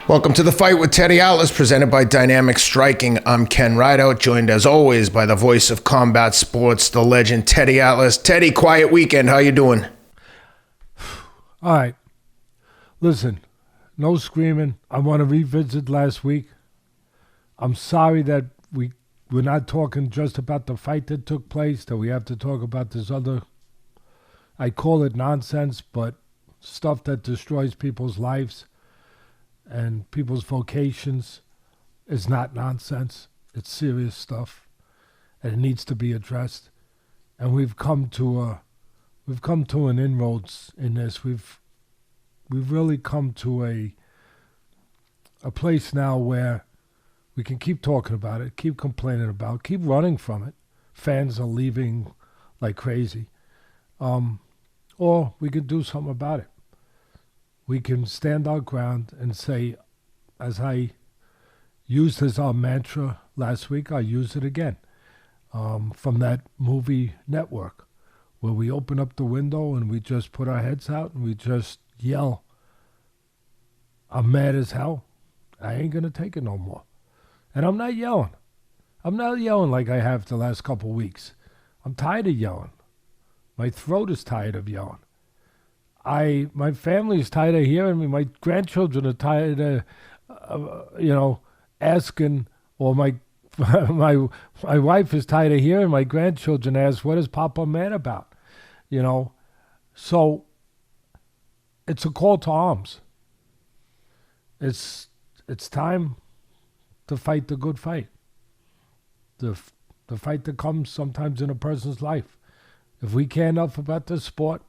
Welcome to The Fight with Teddy Atlas, presented by Dynamic Striking. I'm Ken Rideout, joined as always by the voice of combat sports, the legend Teddy Atlas. Teddy, quiet weekend. How you doing? All right. Listen, no screaming. I want to revisit last week. I'm sorry that we're not talking just about the fight that took place, that we have to talk about this other, I call it nonsense, but stuff that destroys people's lives and people's vocations is not nonsense. It's serious stuff, and it needs to be addressed. And we've come to an inroads in this. We've really come to a place now where we can keep talking about it, keep complaining about it, keep running from it. Fans are leaving like crazy. Or we can do something about it. We can stand our ground and say, as I used as our mantra last week, I use it again, from that movie Network, where we open up the window and we just put our heads out and we just yell, I'm mad as hell. I ain't going to take it no more. And I'm not yelling. I'm not yelling like I have the last couple weeks. I'm tired of yelling. My throat is tired of yelling. My family is tired of hearing me. My grandchildren are tired of, asking, or my wife is tired of hearing my grandchildren ask, what is Papa mad about? So it's a call to arms. It's time to fight the good fight. The fight that comes sometimes in a person's life. If we care enough about this sport,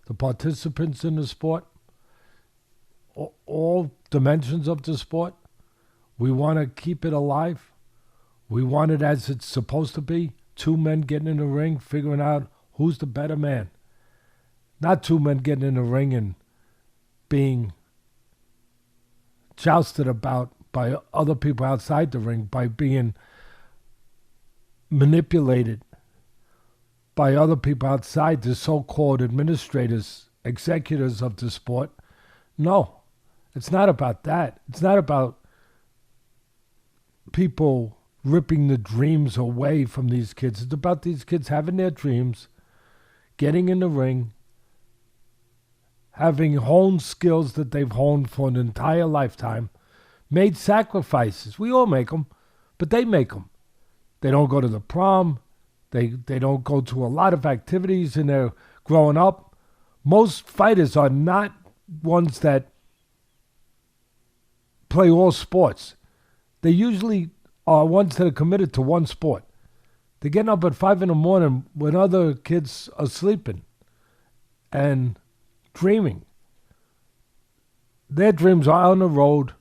the participants in the sport, all dimensions of the sport, we want to keep it alive. We want it as it's supposed to be. Two men getting in the ring, figuring out who's the better man. Not two men getting in the ring and being jousted about by other people outside the ring, by being manipulated by other people outside, the so-called administrators, executives of the sport. No, it's not about that. It's not about people ripping the dreams away from these kids. It's about these kids having their dreams, getting in the ring, having honed skills that they've honed for an entire lifetime, made sacrifices. We all make them, but they make them. They don't go to the prom. They don't go to a lot of activities in their growing up. Most fighters are not ones that play all sports. They usually are ones that are committed to one sport. They're getting up at 5 a.m. when other kids are sleeping and dreaming. Their dreams are on the road,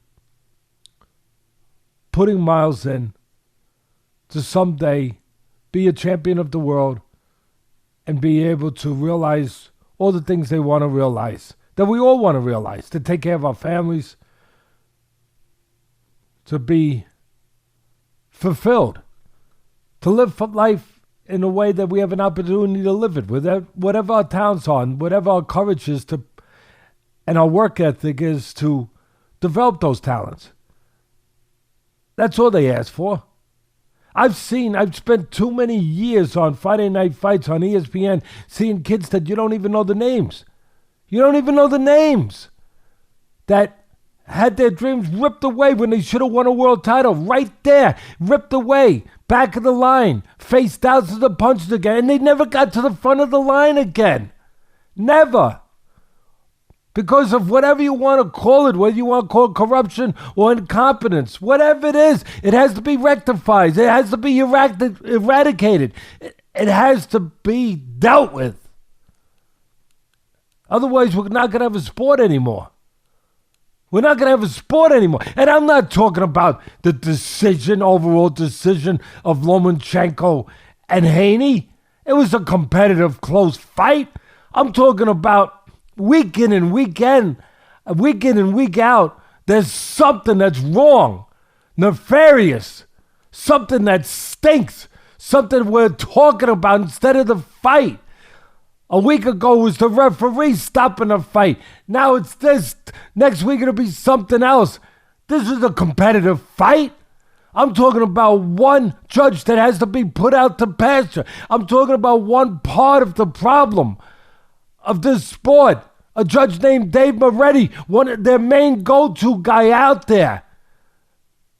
putting miles in to someday be a champion of the world and be able to realize all the things they want to realize, that we all want to realize, to take care of our families, to be fulfilled, to live life in a way that we have an opportunity to live it, with whatever our talents are, and whatever our courage is to, and our work ethic is to develop those talents. That's all they ask for. I've spent too many years on Friday Night Fights on ESPN seeing kids that you don't even know the names. You don't even know the names. That had their dreams ripped away when they should have won a world title. Right there. Ripped away. Back of the line. Faced thousands of punches again. And they never got to the front of the line again. Never. Because of whatever you want to call it, whether you want to call it corruption or incompetence, whatever it is, it has to be rectified. It has to be eradicated. It has to be dealt with. Otherwise, we're not going to have a sport anymore. We're not going to have a sport anymore. And I'm not talking about the overall decision of Lomachenko and Haney. It was a competitive, close fight. I'm talking about week in and week out, there's something that's wrong, nefarious, something that stinks, something we're talking about instead of the fight. A week ago was the referee stopping a fight. Now it's this. Next week it'll be something else. This is a competitive fight. I'm talking about one judge that has to be put out to pasture. I'm talking about one part of the problem of this sport. A judge named Dave Moretti, one of their main go-to guy out there.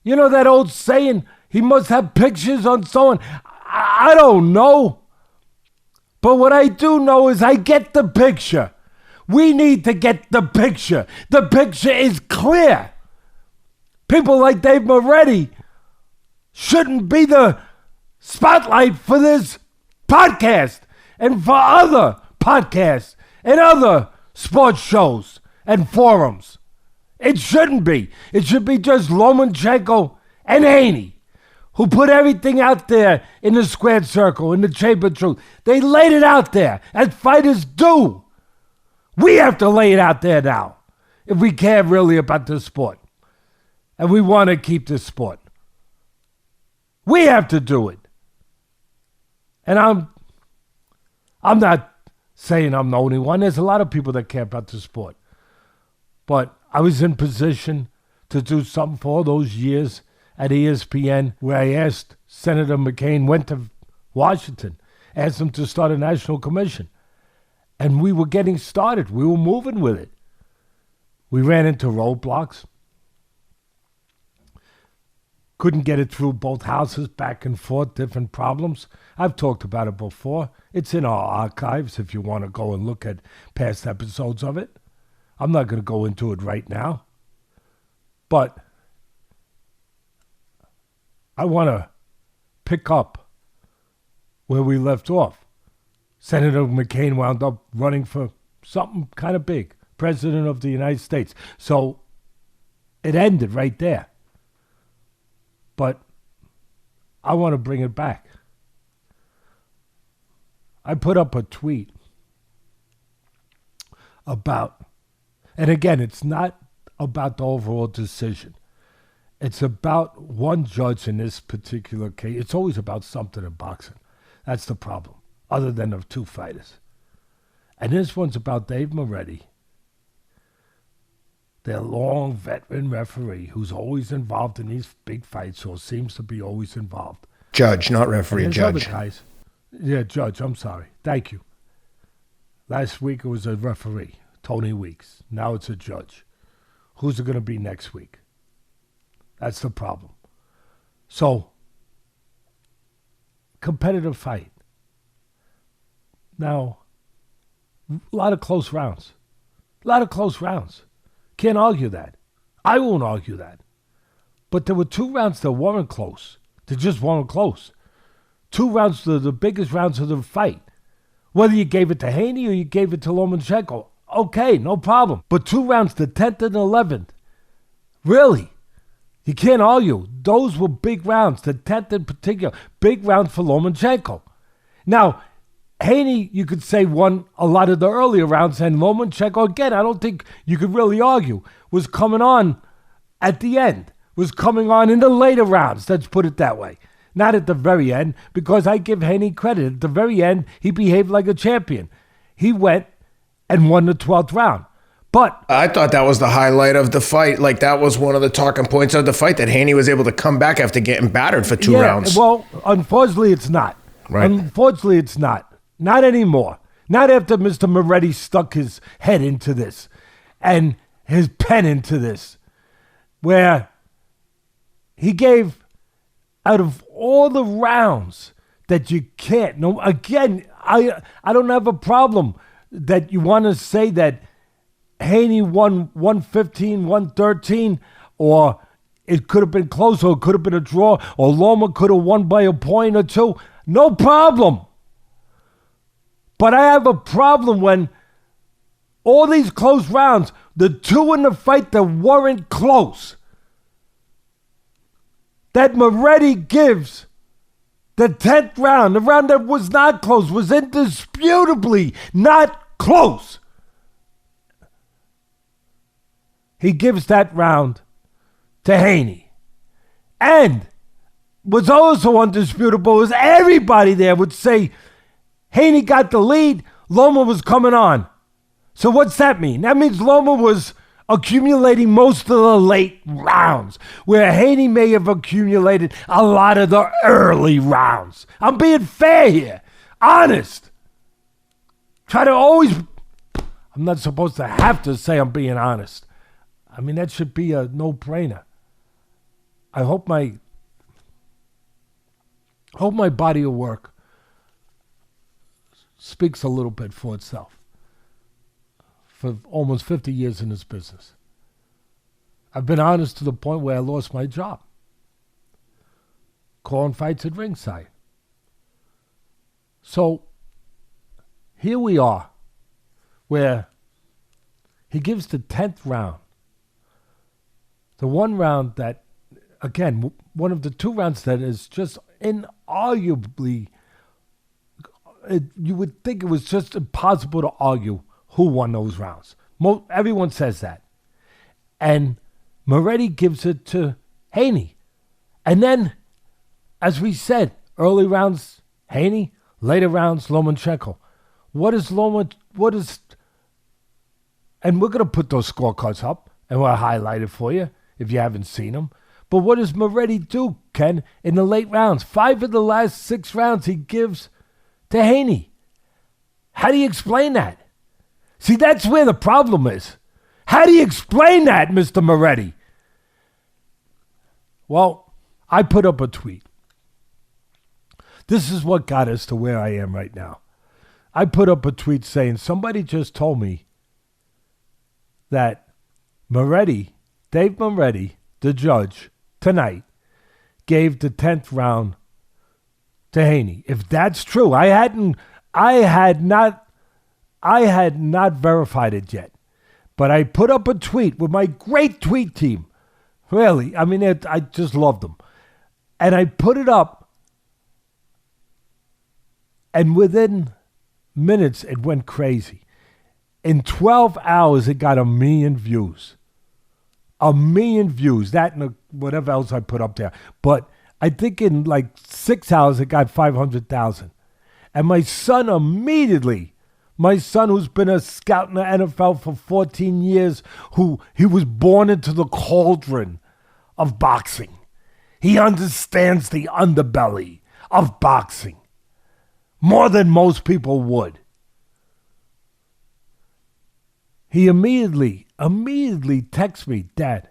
You know that old saying, he must have pictures on someone. I don't know. But what I do know is I get the picture. We need to get the picture. The picture is clear. People like Dave Moretti shouldn't be the spotlight for this podcast and for other podcasts and other sports shows and forums. It shouldn't be. It should be just Lomachenko and Haney, who put everything out there in the squared circle, in the chamber of truth. They laid it out there, as fighters do. We have to lay it out there now, if we care really about this sport. And we want to keep this sport. We have to do it. And I'm not saying I'm the only one. There's a lot of people that care about the sport. But I was in position to do something for all those years at ESPN where I asked Senator McCain, went to Washington, asked him to start a national commission. And we were getting started. We were moving with it. We ran into roadblocks. Couldn't get it through both houses, back and forth, different problems. I've talked about it before. It's in our archives if you want to go and look at past episodes of it. I'm not going to go into it right now. But I want to pick up where we left off. Senator McCain wound up running for something kind of big, President of the United States. So it ended right there. But I want to bring it back. I put up a tweet about, and again, it's not about the overall decision. It's about one judge in this particular case. It's always about something in boxing. That's the problem, other than the two fighters. And this one's about Dave Moretti, their long veteran referee who's always involved in these big fights, or seems to be always involved. Judge, not referee, judge. Other guys. Yeah, judge, I'm sorry. Thank you. Last week it was a referee, Tony Weeks. Now it's a judge. Who's it going to be next week? That's the problem. So, competitive fight. Now, a lot of close rounds. Can't argue that. I won't argue that. But there were 2 rounds that weren't close. They just weren't close. 2 rounds, the biggest rounds of the fight. Whether you gave it to Haney or you gave it to Lomachenko, okay, no problem. But 2 rounds, the 10th and 11th, really, you can't argue. Those were big rounds, the 10th in particular, big rounds for Lomachenko. Now, Haney, you could say, won a lot of the earlier rounds, and Lomachenko, again, I don't think you could really argue, was coming on at the end, was coming on in the later rounds, let's put it that way. Not at the very end, because I give Haney credit. At the very end, he behaved like a champion. He went and won the 12th round. But I thought that was the highlight of the fight. Like, that was one of the talking points of the fight, that Haney was able to come back after getting battered for 2 rounds. Well, unfortunately, it's not. Right. Unfortunately, it's not. Not anymore. Not after Mr. Moretti stuck his head into this and his pen into this, where he gave, out of all the rounds that you can't, no, again, I don't have a problem that you want to say that Haney won 115, 113, or it could have been close, or it could have been a draw, or Loma could have won by a point or 2. No problem. But I have a problem when all these close rounds, the 2 in the fight that weren't close, that Moretti gives the 10th round, the round that was not close, was indisputably not close. He gives that round to Haney. And what's also undisputable is everybody there would say Haney got the lead, Loma was coming on. So what's that mean? That means Loma was accumulating most of the late rounds, where Haney may have accumulated a lot of the early rounds. I'm being fair here, honest. Try to always, I'm not supposed to have to say I'm being honest. I mean, that should be a no-brainer. I hope my body of work speaks a little bit for itself. For almost 50 years in this business, I've been honest to the point where I lost my job. Calling fights at ringside. So here we are, where he gives the 10th round. The one round that, again, one of the two rounds that is just inarguably, you would think it was just impossible to argue who won those rounds. Everyone says that. And Moretti gives it to Haney. And then, as we said, early rounds, Haney, later rounds, Lomachenko. And we're going to put those scorecards up, and we'll highlight it for you if you haven't seen them. But what does Moretti do, Ken, in the late rounds? 5 of the last 6 rounds he gives to Haney. How do you explain that? See, that's where the problem is. How do you explain that, Mr. Moretti? Well, I put up a tweet. This is what got us to where I am right now. I put up a tweet saying, somebody just told me that Dave Moretti, the judge, tonight, gave the 10th round to Haney. If that's true, I had not verified it yet. But I put up a tweet with my great tweet team. Really, I mean, I just loved them. And I put it up, and within minutes, it went crazy. In 12 hours, it got 1 million views. 1 million views. That and whatever else I put up there. But I think in like 6 hours, it got 500,000. And my son immediately, who's been a scout in the NFL for 14 years, he was born into the cauldron of boxing. He understands the underbelly of boxing more than most people would. He immediately texts me, Dad,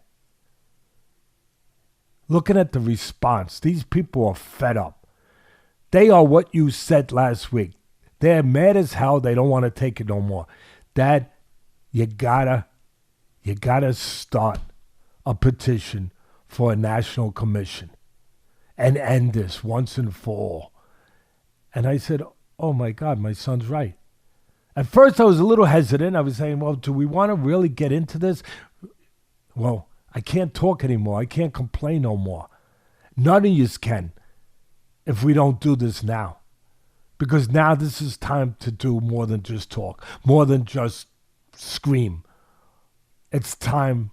looking at the response, these people are fed up. They are what you said last week. They're mad as hell. They don't want to take it no more. Dad, you gotta start a petition for a national commission and end this once and for all. And I said, oh my God, my son's right. At first I was a little hesitant. I was saying, well, do we want to really get into this? Well, I can't talk anymore. I can't complain no more. None of yous can if we don't do this now. Because now this is time to do more than just talk, more than just scream. It's time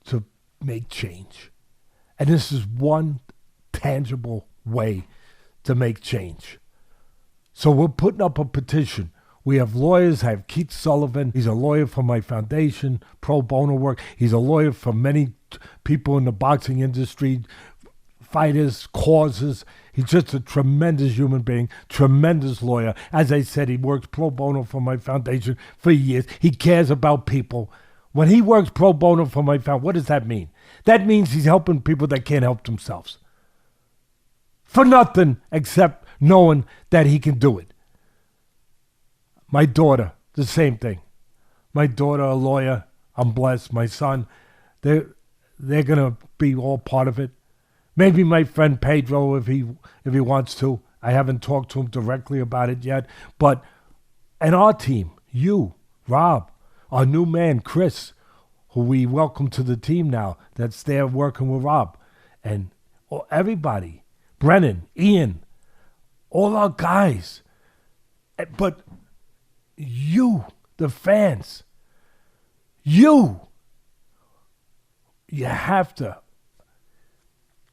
to make change. And this is one tangible way to make change. So we're putting up a petition. We have lawyers. I have Keith Sullivan. He's a lawyer for my foundation, pro bono work. He's a lawyer for many people in the boxing industry, fighters, causes. He's just a tremendous human being, tremendous lawyer. As I said, he works pro bono for my foundation for years. He cares about people. When he works pro bono for my foundation, what does that mean? That means he's helping people that can't help themselves. For nothing except knowing that he can do it. My daughter, the same thing. My daughter, a lawyer. I'm blessed. My son, they're going to be all part of it. Maybe my friend Pedro, if he wants to. I haven't talked to him directly about it yet. But, and our team, you, Rob, our new man, Chris, who we welcome to the team now, that's there working with Rob. And everybody, Brennan, Ian, all our guys. But you, the fans, you have to.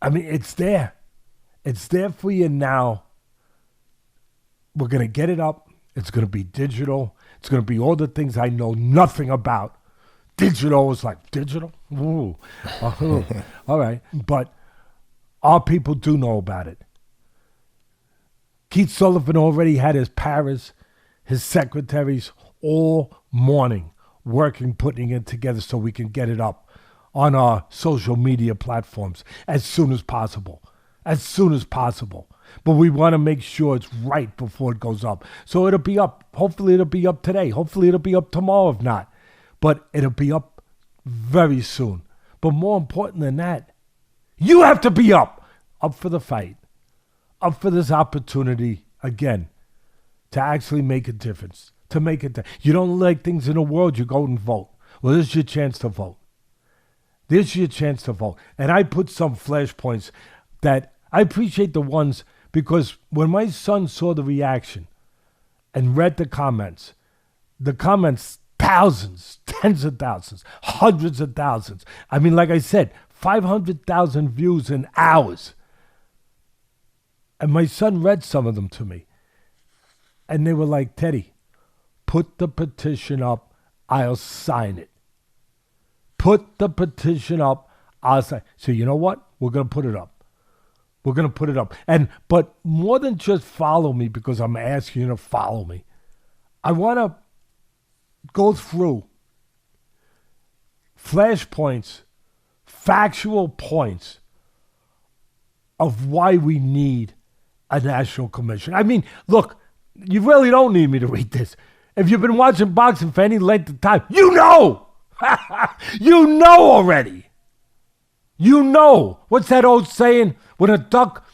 I mean, it's there. It's there for you now. We're going to get it up. It's going to be digital. It's going to be all the things I know nothing about digital. It's like, digital? Ooh. All right. But our people do know about it. Keith Sullivan already had his paras, his secretaries all morning working, putting it together so we can get it up on our social media platforms as soon as possible. As soon as possible. But we want to make sure it's right before it goes up. So it'll be up. Hopefully it'll be up today. Hopefully it'll be up tomorrow if not. But it'll be up very soon. But more important than that, you have to be up for the fight, up for this opportunity again to actually make a difference, to make it. You don't like things in the world, you go and vote. Well, this is your chance to vote. This is your chance to vote. And I put some flashpoints that I appreciate the ones because when my son saw the reaction and read the comments, thousands, tens of thousands, hundreds of thousands. I mean, like I said, 500,000 views in hours. And my son read some of them to me. And they were like, Teddy, put the petition up, I'll sign it. Put the petition up, I'll sign it. So you know what? We're going to put it up. We're going to put it up. But more than just follow me because I'm asking you to follow me, I want to go through flashpoints, factual points of why we need a national commission. I mean, look, you really don't need me to read this. If you've been watching boxing for any length of time, you know. You know already. You know. What's that old saying? When a duck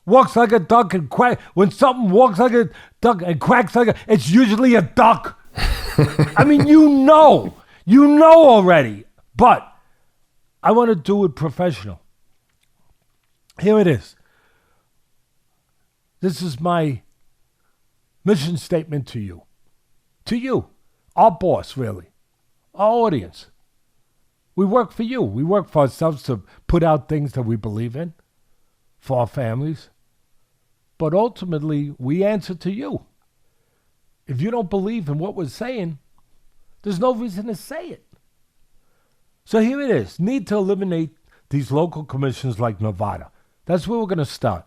walks like a duck and quack, when something walks like a duck and quacks like it's usually a duck. I mean, you know already, but I want to do it professional. Here it is. This is my mission statement to you, our boss, really, our audience. We work for you. We work for ourselves to put out things that we believe in, for our families. But ultimately, we answer to you. If you don't believe in what we're saying, there's no reason to say it. So here it is. Need to eliminate these local commissions like Nevada. That's where we're going to start.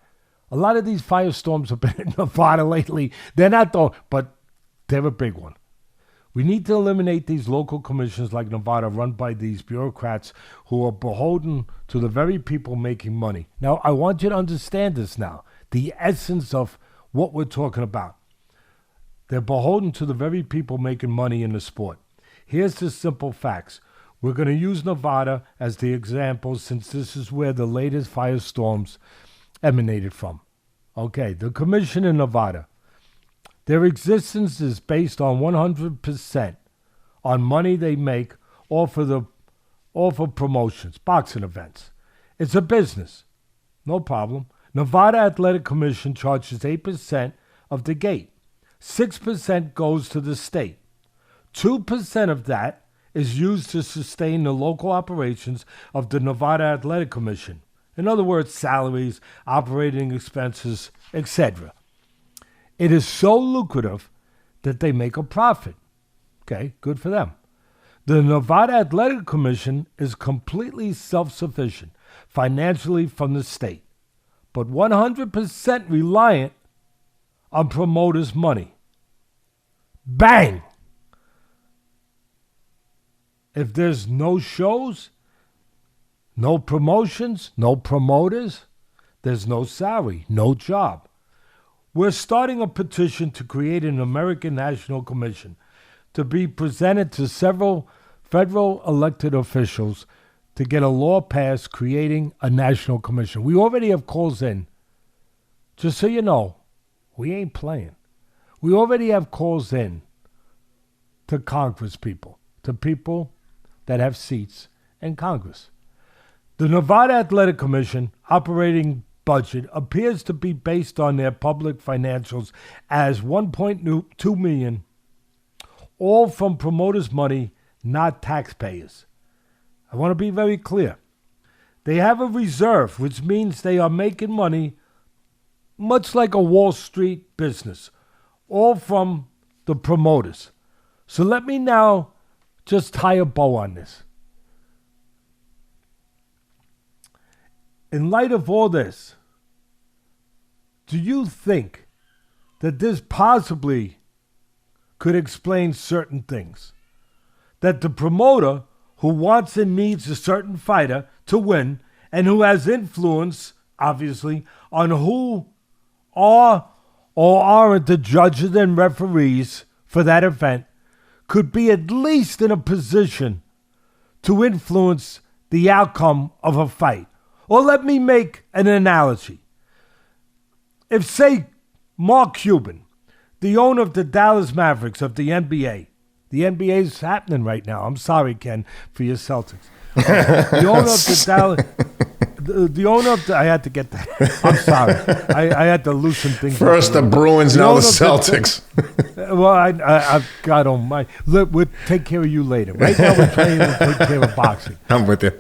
A lot of these firestorms have been in Nevada lately. They're not though, but they're a big one. We need to eliminate these local commissions like Nevada run by these bureaucrats who are beholden to the very people making money. Now, I want you to understand this now, the essence of what we're talking about. They're beholden to the very people making money in the sport. Here's the simple facts. We're going to use Nevada as the example since this is where the latest firestorms emanated from. Okay, the commission in Nevada. Their existence is based on 100% on money they make or for promotions, boxing events. It's a business. No problem. Nevada Athletic Commission charges 8% of the gate. 6% goes to the state. 2% of that is used to sustain the local operations of the Nevada Athletic Commission. In other words, salaries, operating expenses, etc. It is so lucrative that they make a profit. Okay, good for them. The Nevada Athletic Commission is completely self-sufficient financially from the state, but 100% reliant on promoters' money. Bang! If there's no shows, no promotions, no promoters, there's no salary, no job. We're starting a petition to create an American National Commission to be presented to several federal elected officials to get a law passed creating a national commission. We already have calls in. Just so you know, we ain't playing. We already have calls in to Congress people, to people that have seats in Congress. The Nevada Athletic Commission operating budget appears to be based on their public financials as $1.2 million, all from promoters' money, not taxpayers. I want to be very clear. They have a reserve, which means they are making money much like a Wall Street business, all from the promoters. So let me now just tie a bow on this. In light of all this, do you think that this possibly could explain certain things? That the promoter who wants and needs a certain fighter to win and who has influence, obviously, on who are or aren't the judges and referees for that event could be at least in a position to influence the outcome of a fight. Or let me make an analogy. If, say, Mark Cuban, the owner of the Dallas Mavericks of the NBA is happening right now. I'm sorry, Ken, for your Celtics. The owner of the Dallas... The owner of the... I had to get that. I'm sorry. I had to loosen things First the Bruins, now the Celtics. God almighty. Look, we'll take care of you later. Right now we're trying to take care of boxing. I'm with you.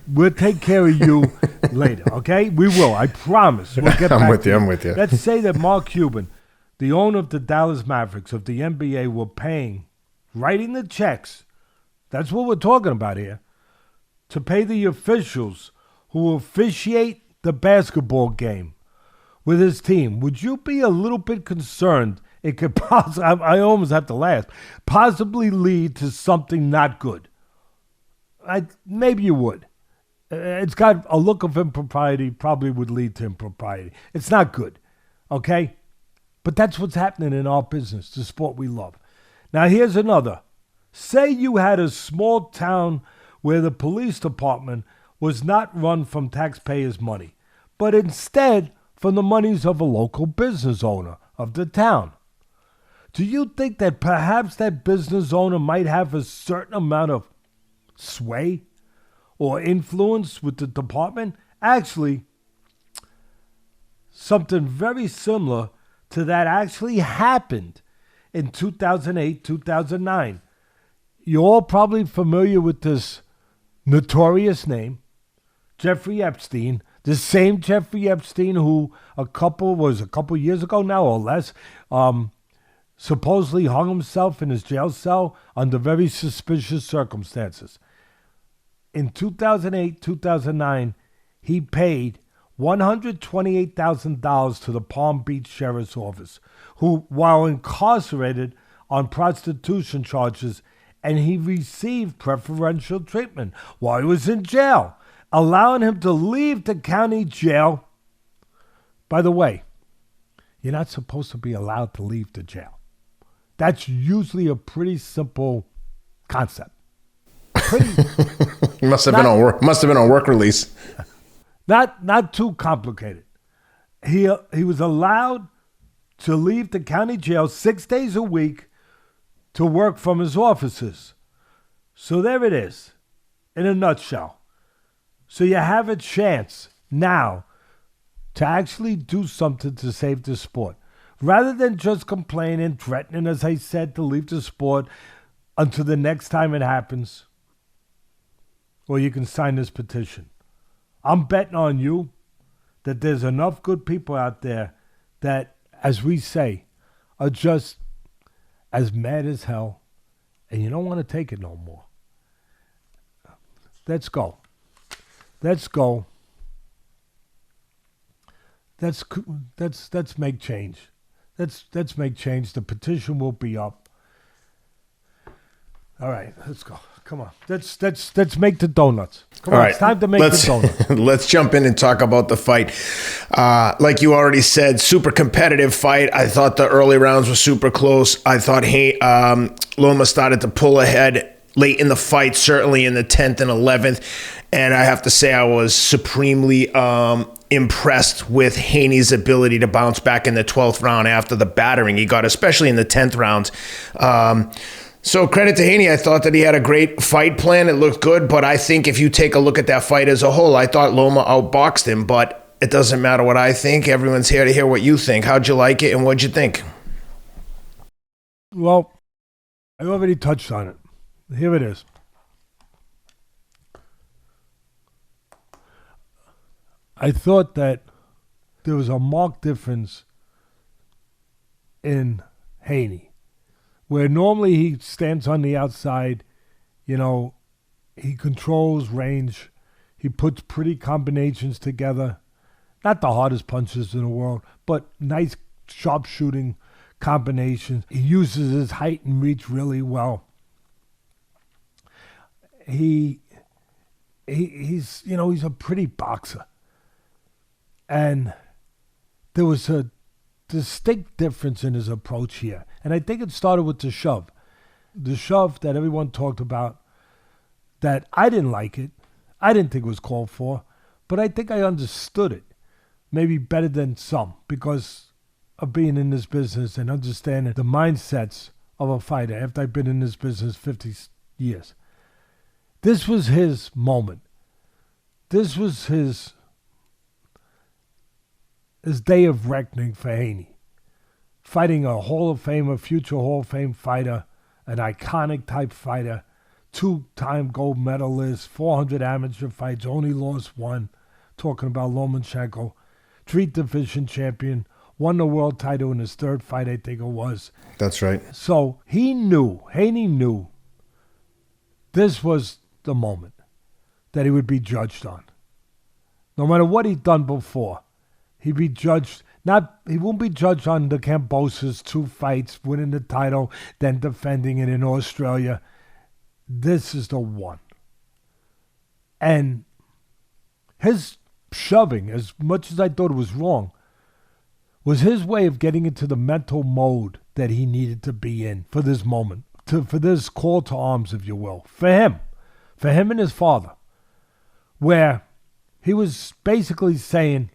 We'll take care of you later, okay? We will. I promise. We'll get back to you. I'm with you. Let's say that Mark Cuban, the owner of the Dallas Mavericks of the NBA, were paying, writing the checks, that's what we're talking about here, to pay the officials who officiate the basketball game with his team. Would you be a little bit concerned it could possibly, I almost have to laugh, possibly lead to something not good? Maybe you would. It's got a look of impropriety, probably would lead to impropriety. It's not good, okay? But that's what's happening in our business, the sport we love. Now, here's another. Say you had a small town where the police department was not run from taxpayers' money, but instead from the monies of a local business owner of the town. Do you think that perhaps that business owner might have a certain amount of sway or influence with the department? Actually, something very similar to that actually happened in 2008, 2009. You're all probably familiar with this notorious name, Jeffrey Epstein, the same Jeffrey Epstein who a couple years ago now or less, supposedly hung himself in his jail cell under very suspicious circumstances. In 2008, 2009, he paid $128,000 to the Palm Beach Sheriff's Office, who, while incarcerated on prostitution charges, and he received preferential treatment while he was in jail, allowing him to leave the county jail. By the way, you're not supposed to be allowed to leave the jail. That's usually a pretty simple concept. Must have been on work release. Not too complicated. He was allowed to leave the county jail 6 days a week to work from his offices. So there it is, in a nutshell. So you have a chance now to actually do something to save the sport. Rather than just complaining, threatening, as I said, to leave the sport until the next time it happens. Or you can sign this petition. I'm betting on you that there's enough good people out there that, as we say, are just as mad as hell, and you don't want to take it no more. Let's go. Let's go. Let's make change. Let's make change. The petition will be up. All right, let's go. Come on. Let's make the donuts. Come on, right, it's time to make the donuts. Let's jump in and talk about the fight. Like you already said, super competitive fight. I thought the early rounds were super close. I thought Loma started to pull ahead late in the fight, certainly in the 10th and 11th. And I have to say I was supremely impressed with Haney's ability to bounce back in the 12th round after the battering he got, especially in the 10th round. So credit to Haney. I thought that he had a great fight plan. It looked good, but I think if you take a look at that fight as a whole, I thought Loma outboxed him, but it doesn't matter what I think. Everyone's here to hear what you think. How'd you like it, and what'd you think? Well, I already touched on it. Here it is. I thought that there was a marked difference in Haney, where normally he stands on the outside You know, he controls range. He puts pretty combinations together. Not the hardest punches in the world, but nice sharpshooting combinations. He uses his height and reach really well. He's a pretty boxer. And there was a distinct difference in his approach here. And I think it started with the shove. The shove that everyone talked about, that I didn't like it. I didn't think it was called for, but I think I understood it. Maybe better than some, because of being in this business and understanding the mindsets of a fighter after I've been in this business 50 years. This was his moment. This was his day of reckoning for Haney. Fighting a Hall of Famer, future Hall of Fame fighter, an iconic type fighter, 2-time gold medalist, 400 amateur fights, only lost one. Talking about Lomachenko. 3 division champion, won the world title in his 3rd fight, I think it was. That's right. So Haney knew this was the moment that he would be judged on. No matter what he'd done before, he'd be judged. He won't be judged on the Kambosos 2 fights, winning the title, then defending it in Australia. This is the one. And his shoving, as much as I thought it was wrong, was his way of getting into the mental mode that he needed to be in for this moment, for this call to arms, if you will, for him and his father, where he was basically saying,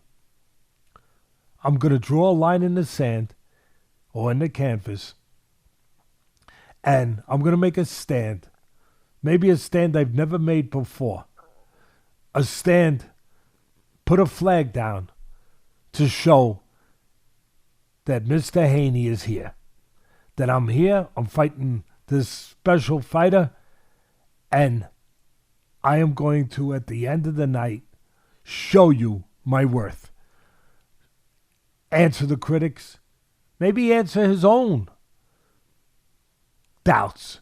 I'm going to draw a line in the sand or in the canvas, and I'm going to make a stand, maybe a stand I've never made before, a stand, put a flag down to show that Mr. Haney is here, that I'm here, I'm fighting this special fighter, and I am going to, at the end of the night, show you my worth. Answer the critics, maybe answer his own doubts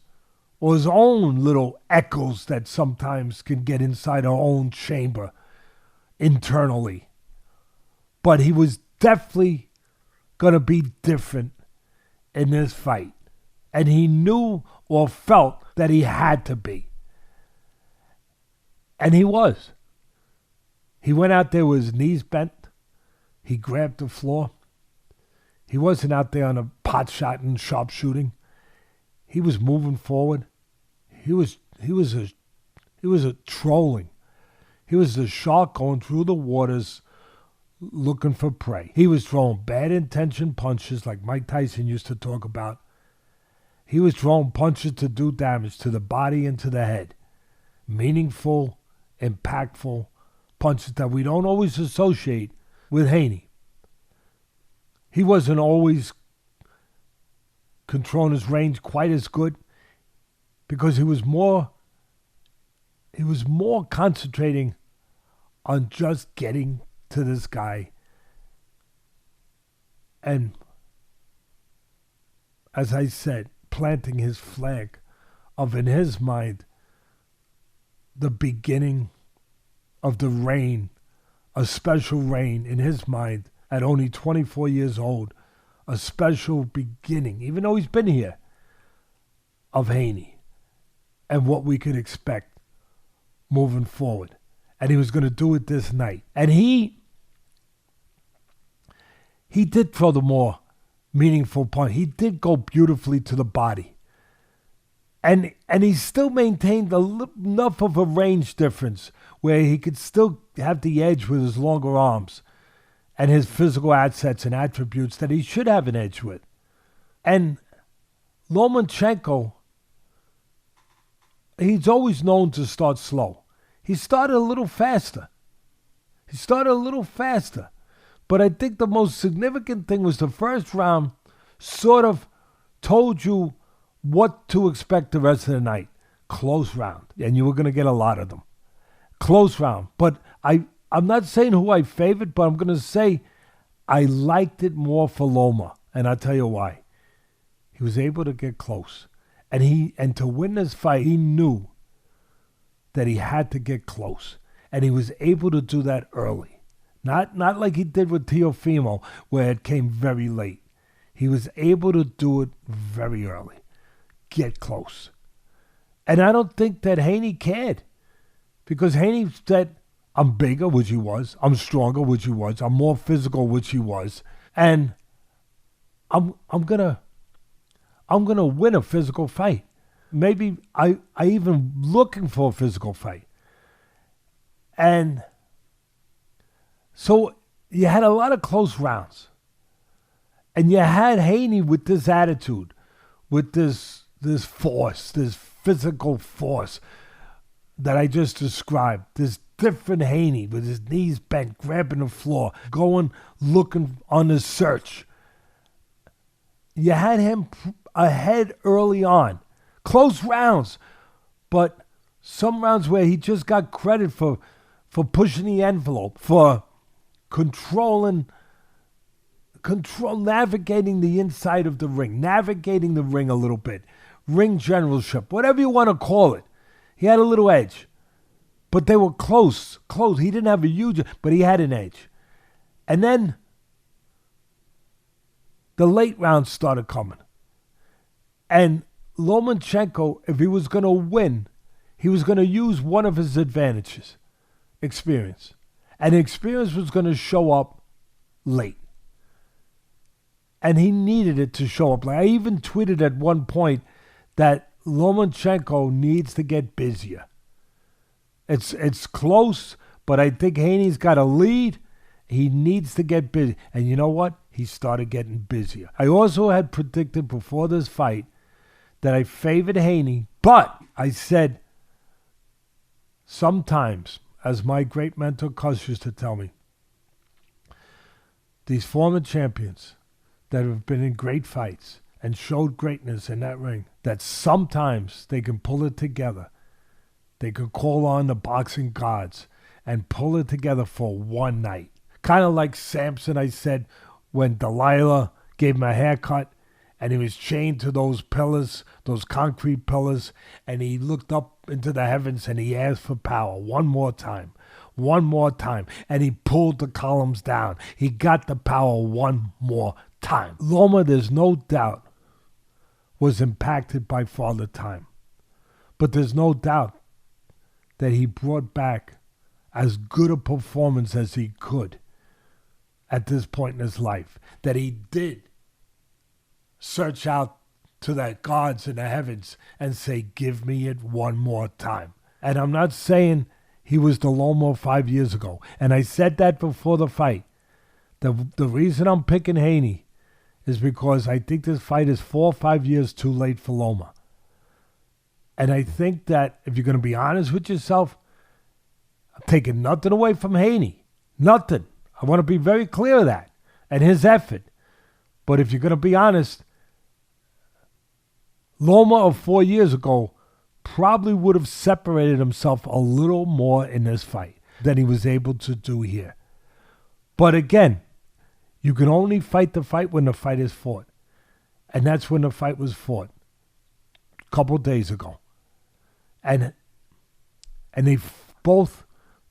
or his own little echoes that sometimes can get inside our own chamber internally. But he was definitely going to be different in this fight. And he knew or felt that he had to be. And he was. He went out there with his knees bent. He grabbed the floor. He wasn't out there on a pot shot and sharpshooting. He was moving forward. He was a trolling. He was a shark going through the waters looking for prey. He was throwing bad intention punches like Mike Tyson used to talk about. He was throwing punches to do damage to the body and to the head. Meaningful, impactful punches that we don't always associate with Haney. He wasn't always controlling his range quite as good because he was more concentrating on just getting to this guy. And as I said, planting his flag of, in his mind, the beginning of the reign, a special reign in his mind at only 24 years old, a special beginning, even though he's been here, of Haney and what we could expect moving forward. And he was going to do it this night. And he did throw the more meaningful punch. He did go beautifully to the body. And he still maintained enough of a range difference where he could still have the edge with his longer arms and his physical assets and attributes that he should have an edge with. And Lomachenko, he's always known to start slow. He started a little faster. But I think the most significant thing was the first round sort of told you what to expect the rest of the night. Close round. And you were going to get a lot of them. Close round. But I'm not saying who I favored, but I'm going to say I liked it more for Loma. And I'll tell you why. He was able to get close. And to win this fight, he knew that he had to get close. And he was able to do that early. Not like he did with Teofimo, where it came very late. He was able to do it very early. Get close. And I don't think that Haney cared. Because Haney said, I'm bigger, which he was. I'm stronger, which he was. I'm more physical, which he was. And I'm gonna win a physical fight. Maybe I even looking for a physical fight. And so you had a lot of close rounds. And you had Haney with this attitude, with this force, this physical force that I just described. This different Haney with his knees bent, grabbing the floor, going, looking on the search. You had him ahead early on. Close rounds, but some rounds where he just got credit for pushing the envelope, for navigating the inside of the ring, navigating the ring a little bit, ring generalship, whatever you want to call it. He had a little edge, but they were close. He didn't have a huge, but he had an edge. And then the late rounds started coming. And Lomachenko, if he was going to win, he was going to use one of his advantages, experience. And experience was going to show up late. And he needed it to show up. Like I even tweeted at one point that Lomachenko needs to get busier. It's close, but I think Haney's got a lead. He needs to get busy. And you know what? He started getting busier. I also had predicted before this fight that I favored Haney, but I said sometimes, as my great mentor Cus used to tell me, these former champions that have been in great fights and showed greatness in that ring, that sometimes they can pull it together. They could call on the boxing gods and pull it together for one night. Kind of like Samson, I said, when Delilah gave him a haircut and he was chained to those pillars, those concrete pillars, and he looked up into the heavens and he asked for power one more time, and he pulled the columns down. He got the power one more time. Loma, there's no doubt, was impacted by Father Time. But there's no doubt that he brought back as good a performance as he could at this point in his life. That he did search out to the gods in the heavens and say, give me it one more time. And I'm not saying he was the Loma 5 years ago. And I said that before the fight. The reason I'm picking Haney is because I think this fight is 4 or 5 years too late for Loma. And I think that if you're going to be honest with yourself, I'm taking nothing away from Haney. Nothing. I want to be very clear of that and his effort. But if you're going to be honest, Loma of 4 years ago probably would have separated himself a little more in this fight than he was able to do here. But again, you can only fight the fight when the fight is fought. And that's when the fight was fought a couple days ago. And they both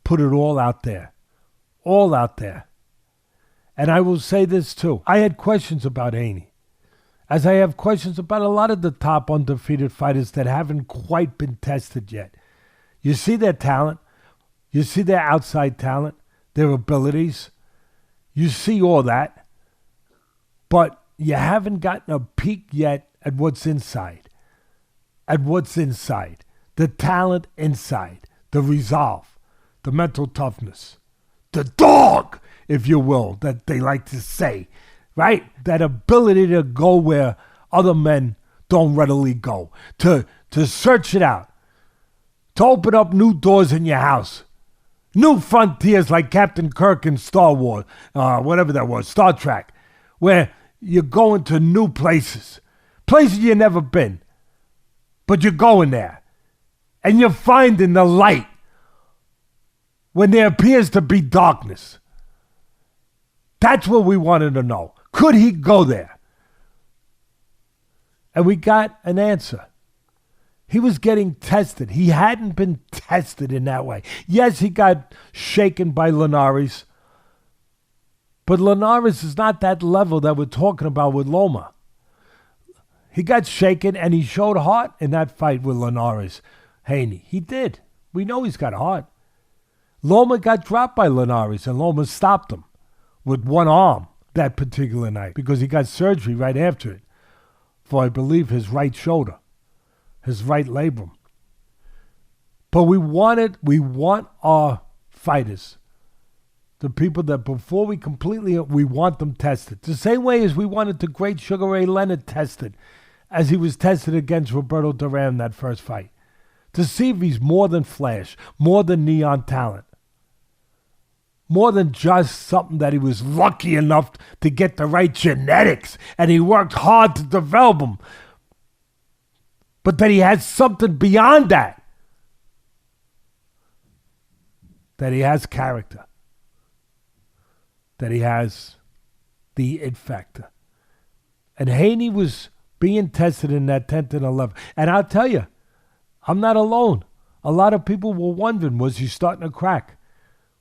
put it all out there. All out there. And I will say this too. I had questions about Haney, as I have questions about a lot of the top undefeated fighters that haven't quite been tested yet. You see their talent. You see their outside talent, their abilities. You see all that. But you haven't gotten a peek yet at what's inside. At what's inside. The talent inside. The resolve. The mental toughness. The dog, if you will, that they like to say. Right? That ability to go where other men don't readily go. To search it out. To open up new doors in your house. New frontiers like Captain Kirk in Star Wars. Whatever that was. Star Trek. Where you're going to new places. Places you've never been. But you're going there. And you're finding the light. When there appears to be darkness. That's what we wanted to know. Could he go there? And we got an answer. He was getting tested. He hadn't been tested in that way. Yes, he got shaken by Linares, but Linares is not that level that we're talking about with Loma. He got shaken, and he showed heart in that fight with Linares. Haney, he did. We know he's got heart. Loma got dropped by Linares, and Loma stopped him with one arm that particular night because he got surgery right after it for, I believe, his right shoulder, his right labrum. But we want our fighters, the people that before we want them tested. The same way as we wanted the great Sugar Ray Leonard tested as he was tested against Roberto Duran that first fight. To see if he's more than flash, more than neon talent, more than just something that he was lucky enough to get the right genetics and he worked hard to develop them. But that he has something beyond that. That he has character. That he has the it factor. And Haney was being tested in that 10th and 11th. And I'll tell you, I'm not alone. A lot of people were wondering, was he starting to crack?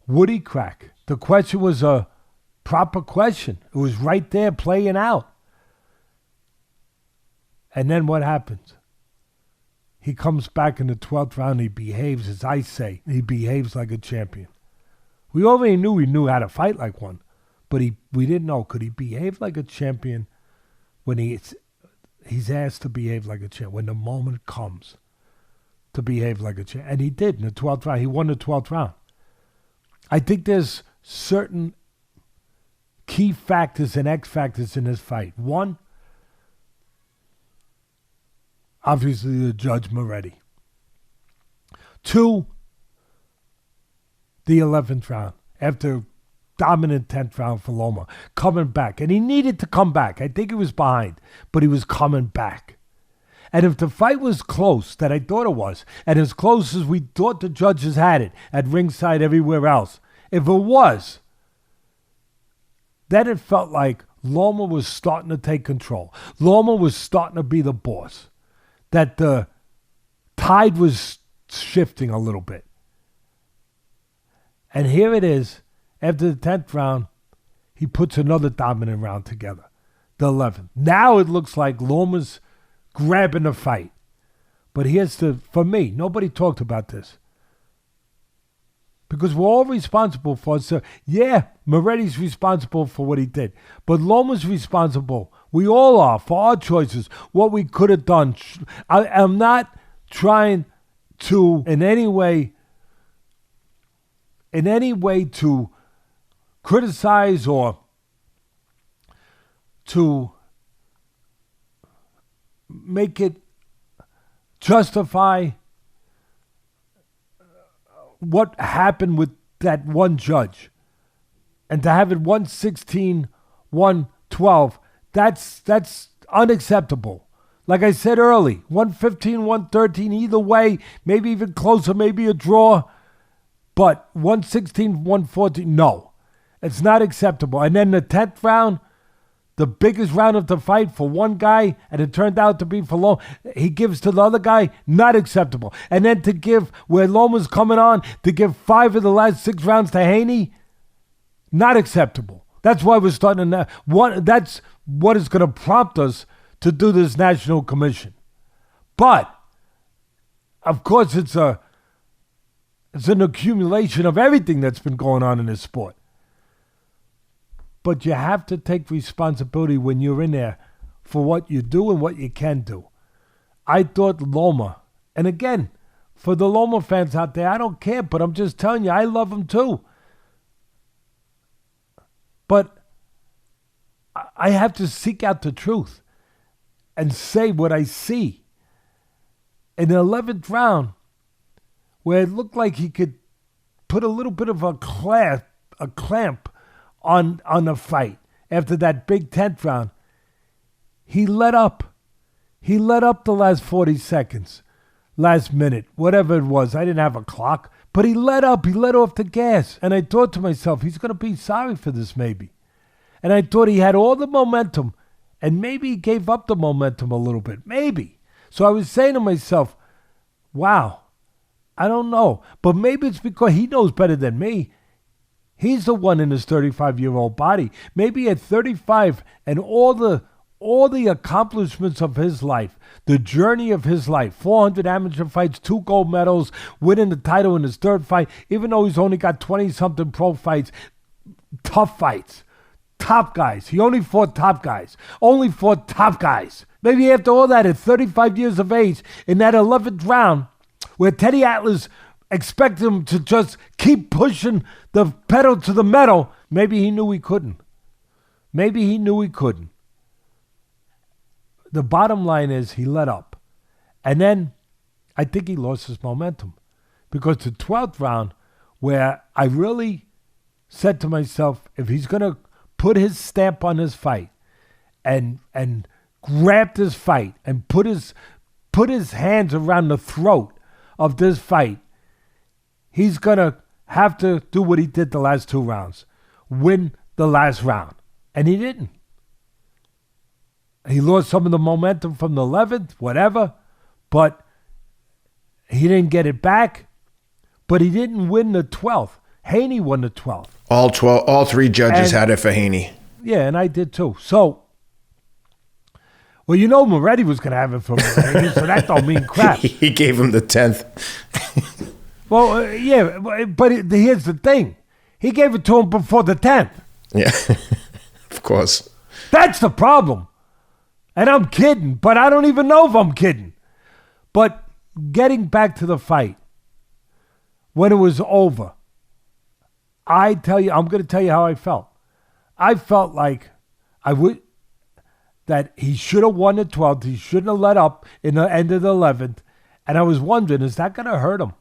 Would he crack? The question was a proper question. It was right there playing out. And then what happens? He comes back in the 12th round. He behaves, as I say, he behaves like a champion. We already knew he knew how to fight like one. But we didn't know, could he behave like a champion when he's asked to behave like a champion, when the moment comes to behave like a champion. And he did in the 12th round. He won the 12th round. I think there's certain key factors and X factors in this fight. One, obviously the judge Moretti. Two, the 11th round. After dominant 10th round for Loma. Coming back. And he needed to come back. I think he was behind. But he was coming back. And if the fight was close, that I thought it was, and as close as we thought the judges had it, at ringside, everywhere else, if it was, then it felt like Loma was starting to take control. Loma was starting to be the boss. That the tide was shifting a little bit. And here it is. After the 10th round, he puts another dominant round together, the 11th. Now it looks like Loma's grabbing the fight. But for me, nobody talked about this. Because we're all responsible for it. So, yeah, Moretti's responsible for what he did. But Loma's responsible. We all are for our choices, what we could have done. I'm not trying to, in any way to criticize or to make it justify what happened with that one judge. And to have it 116, 112, that's unacceptable. Like I said early, 115, 113, either way, maybe even closer, maybe a draw. But 116, 114, no. It's not acceptable. And then the 10th round, the biggest round of the fight for one guy, and it turned out to be for Loma, he gives to the other guy, not acceptable. And then to give, where Loma's coming on, to give 5 of the last 6 rounds to Haney, not acceptable. That's why we're starting to, that's what is going to prompt us to do this national commission. But, of course, it's an accumulation of everything that's been going on in this sport. But you have to take responsibility when you're in there for what you do and what you can do. I thought Loma, and again, for the Loma fans out there, I don't care, but I'm just telling you, I love him too. But I have to seek out the truth and say what I see. In the 11th round, where it looked like he could put a little bit of a clamp on the fight after that big 10th round, he let up. He let up the last 40 seconds, last minute, whatever it was. I didn't have a clock, but he let up. He let off the gas. And I thought to myself, he's going to be sorry for this maybe. And I thought he had all the momentum, and maybe he gave up the momentum a little bit. Maybe. So I was saying to myself, wow, I don't know. But maybe it's because he knows better than me. He's the one in his 35-year-old body. Maybe at 35 and all the accomplishments of his life, the journey of his life, 400 amateur fights, 2 gold medals, winning the title in his 3rd fight, even though he's only got 20-something pro fights, tough fights, top guys. He only fought top guys. Only fought top guys. Maybe after all that, at 35 years of age, in that 11th round, where Teddy Atlas expected him to just keep pushing the pedal to the metal, maybe he knew he couldn't. Maybe he knew he couldn't. The bottom line is he let up. And then I think he lost his momentum. Because the 12th round, where I really said to myself, if he's going to put his stamp on this fight and grab this fight and put his hands around the throat of this fight, he's going to have to do what he did the last 2 rounds. Win the last round. And he didn't. He lost some of the momentum from the 11th, whatever, but he didn't get it back. But he didn't win the 12th. Haney won the 12th. All 3 judges had it for Haney. Yeah, and I did too. So, well, you know Moretti was going to have it for Haney, so that don't mean crap. He gave him the 10th. Well, yeah, but here's the thing. He gave it to him before the 10th. Yeah, of course. That's the problem. And I'm kidding, but I don't even know if I'm kidding. But getting back to the fight, when it was over, I'm going to tell you how I felt. I felt like that he should have won the 12th. He shouldn't have let up in the end of the 11th. And I was wondering, is that going to hurt him?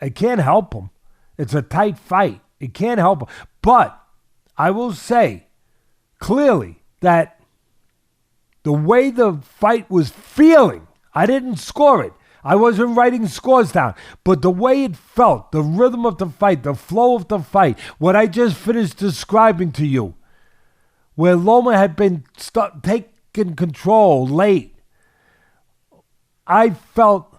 It can't help him. It's a tight fight. It can't help him. But I will say clearly that the way the fight was feeling, I didn't score it. I wasn't writing scores down. But the way it felt, the rhythm of the fight, the flow of the fight, what I just finished describing to you, where Loma had been taking control late, I felt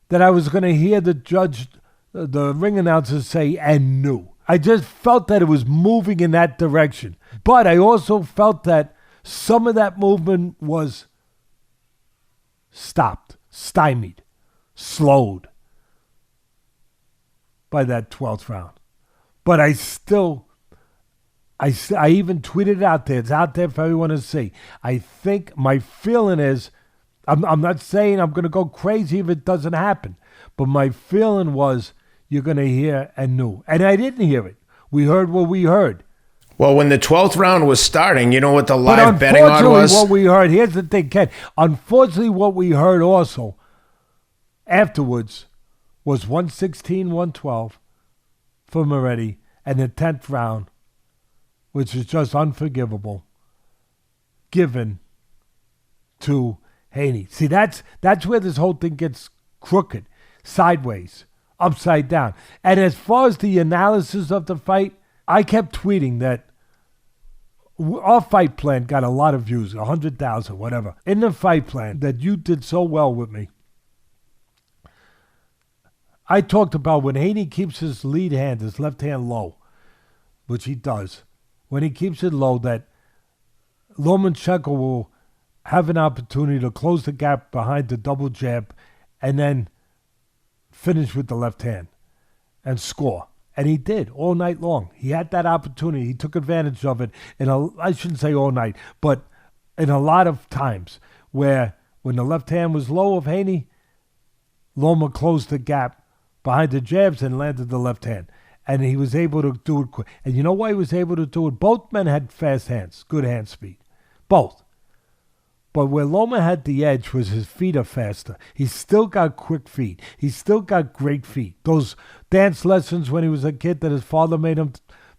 that I was going to hear the judge, the ring announcer say, and knew. I just felt that it was moving in that direction. But I also felt that some of that movement was stopped, stymied, slowed by that 12th round. But I even tweeted it out there. It's out there for everyone to see. I think my feeling is, I'm not saying I'm going to go crazy if it doesn't happen, but my feeling was you're going to hear and knew. And I didn't hear it. We heard what we heard. Well, when the 12th round was starting, you know what the live betting on was? What we heard, here's the thing, Ken. Unfortunately, what we heard also afterwards was 116, 112 for Moretti, and the 10th round, which is just unforgivable, given to Haney. See, that's where this whole thing gets crooked, sideways, upside down. And as far as the analysis of the fight, I kept tweeting that our fight plan got a lot of views, 100,000, whatever. In the fight plan that you did so well with me, I talked about when Haney keeps his lead hand, his left hand low, which he does, when he keeps it low, that Lomachenko will have an opportunity to close the gap behind the double jab and then finish with the left hand and score. And he did all night long. He had that opportunity. He took advantage of it. I shouldn't say all night, but in a lot of times where when the left hand was low of Haney, Loma closed the gap behind the jabs and landed the left hand. And he was able to do it quick. And you know why he was able to do it? Both men had fast hands, good hand speed. Both. But where Loma had the edge was his feet are faster. He's still got quick feet. He's still got great feet. Those dance lessons when he was a kid that his father made him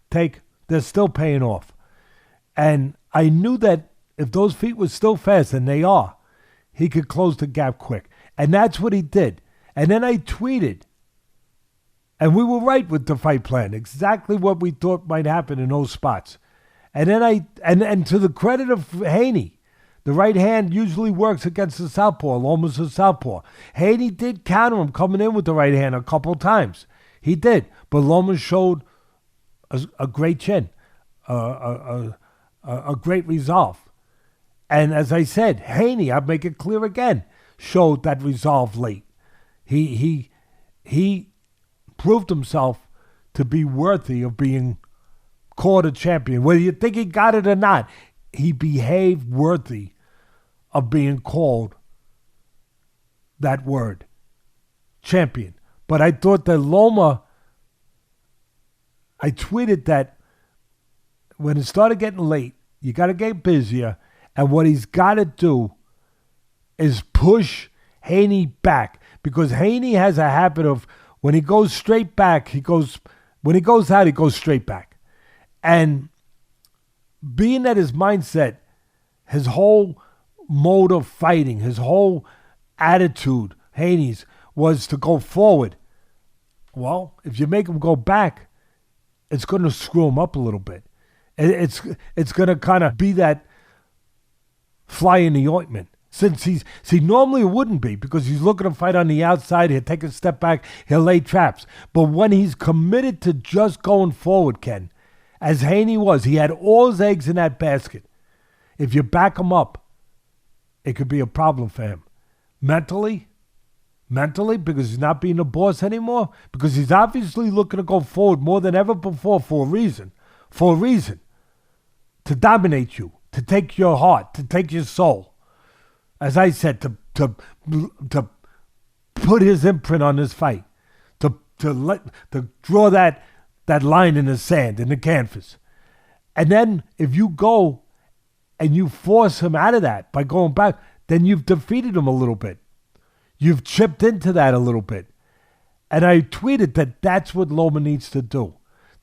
take, they're still paying off. And I knew that if those feet were still fast, and they are, he could close the gap quick. And that's what he did. And then I tweeted, and we were right with the fight plan, exactly what we thought might happen in those spots. And then and to the credit of Haney, The right hand usually works against the southpaw. Loma's a southpaw. Haney did counter him coming in with the right hand a couple times. He did. But Loma showed a great chin, a great resolve. And as I said, Haney, I'll make it clear again, showed that resolve late. He proved himself to be worthy of being called a champion. Whether you think he got it or not, he behaved worthy of being called that word, champion. But I thought that Loma, I tweeted that when it started getting late, you got to get busier, and what he's got to do is push Haney back, because Haney has a habit of when he goes straight back, when he goes out, he goes straight back. And being that his mindset, his whole mode of fighting, his whole attitude, Haney's, was to go forward. Well, if you make him go back, it's going to screw him up a little bit. It's going to kind of be that fly in the ointment. Since normally it wouldn't be, because he's looking to fight on the outside. He'll take a step back. He'll lay traps. But when he's committed to just going forward, Ken, as Haney was, he had all his eggs in that basket. If you back him up, it could be a problem for him. Mentally, because he's not being a boss anymore, because he's obviously looking to go forward more than ever before for a reason. To dominate you, to take your heart, to take your soul. As I said, to put his imprint on this fight, to draw that line in the sand, in the canvas. And then if you go and you force him out of that by going back, then you've defeated him a little bit. You've chipped into that a little bit. And I tweeted that that's what Loma needs to do,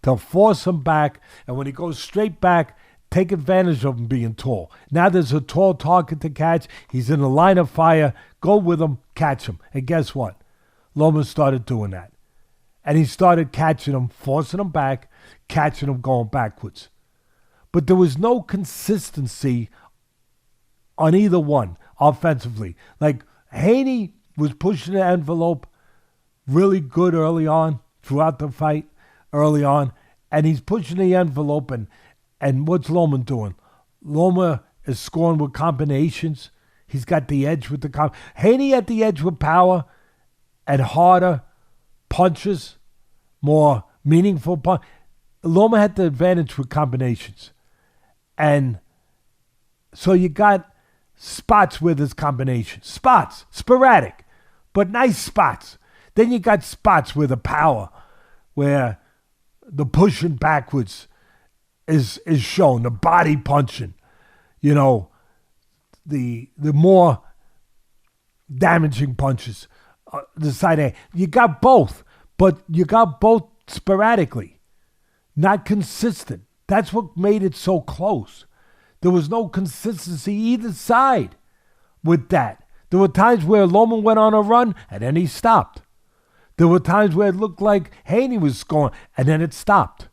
to force him back. And when he goes straight back, take advantage of him being tall. Now there's a tall target to catch. He's in the line of fire. Go with him, catch him. And guess what? Loma started doing that. And he started catching him, forcing him back, catching him going backwards. But there was no consistency on either one offensively. Like, Haney was pushing the envelope really good early on, throughout the fight, early on. And he's pushing the envelope, and what's Loma doing? Loma is scoring with combinations. He's got the edge with the Haney had the edge with power and harder punches, more meaningful punch. Loma had the advantage with combinations. And so you got spots with his combinations. Spots, sporadic, but nice spots. Then you got spots with the power, where the pushing backwards is shown, the body punching, the more damaging punches, the side A. You got both, but you got both sporadically, not consistent. That's what made it so close. There was no consistency either side with that. There were times where Loma went on a run and then he stopped. There were times where it looked like Haney was scoring and then it stopped.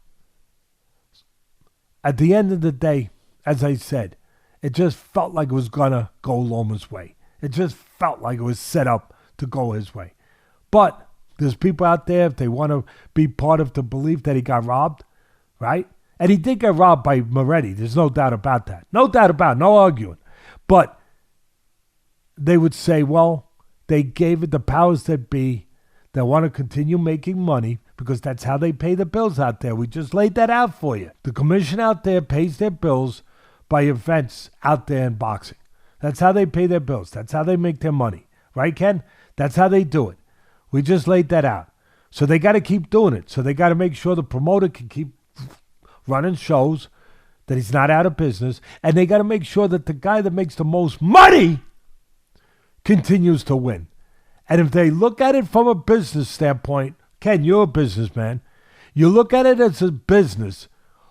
At the end of the day, as I said, it just felt like it was going to go Loma's way. It just felt like it was set up to go his way. But there's people out there, if they want to be part of the belief that he got robbed, right? And he did get robbed by Moretti. There's no doubt about that. No doubt about it. No arguing. But they would say, well, they gave it the powers that be that want to continue making money because that's how they pay the bills out there. We just laid that out for you. The commission out there pays their bills by events out there in boxing. That's how they pay their bills. That's how they make their money. Right, Ken? That's how they do it. We just laid that out. So they got to keep doing it. So they got to make sure the promoter can keep running shows, that he's not out of business, and they got to make sure that the guy that makes the most money continues to win. And if they look at it from a business standpoint, Ken, you're a businessman. You look at it as a business.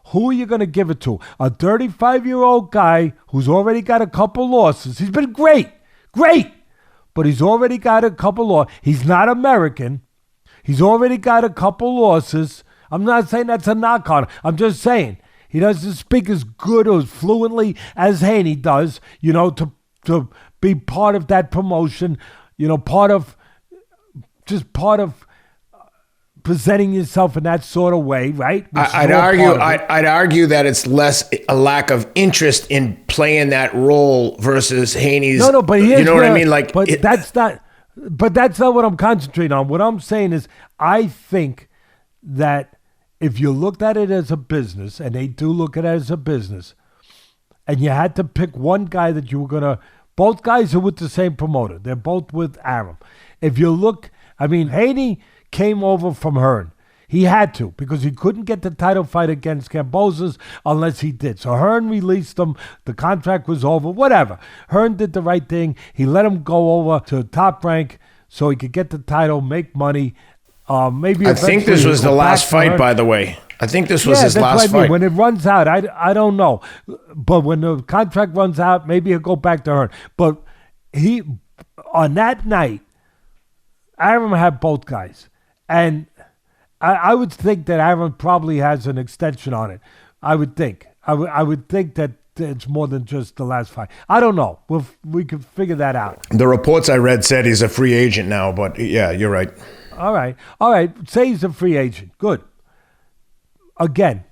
Who are you going to give it to? A 35-year-old guy who's already got a couple losses. He's been great, but he's already got a couple losses. He's not American. He's already got a couple losses. I'm not saying that's a knock on him. I'm just saying He doesn't speak as good or as fluently as Haney does, to be part of that promotion, part of presenting yourself in that sort of way, right? I'd argue that it's less a lack of interest in playing that role versus Haney's. No, but you know what I mean? That's not what I'm concentrating on. What I'm saying is, I think that if you looked at it as a business, and they do look at it as a business, and you had to pick one guy that you were gonna, both guys are with the same promoter. They're both with Arum. If you look, Haney came over from Hearn. He had to, because he couldn't get the title fight against Kambosos unless he did. So Hearn released him. The contract was over, whatever. Hearn did the right thing. He let him go over to Top Rank so he could get the title, make money. Maybe I think this was the last fight, by the way. I think this was his last fight. When it runs out, I don't know. But when the contract runs out, maybe he'll go back to Hearn. But on that night, Arum had both guys. And I would think that Arum probably has an extension on it. I would think. I would think that it's more than just the last fight. I don't know. We could figure that out. The reports I read said he's a free agent now, but yeah, you're right. All right. Say he's a free agent. Good. Again,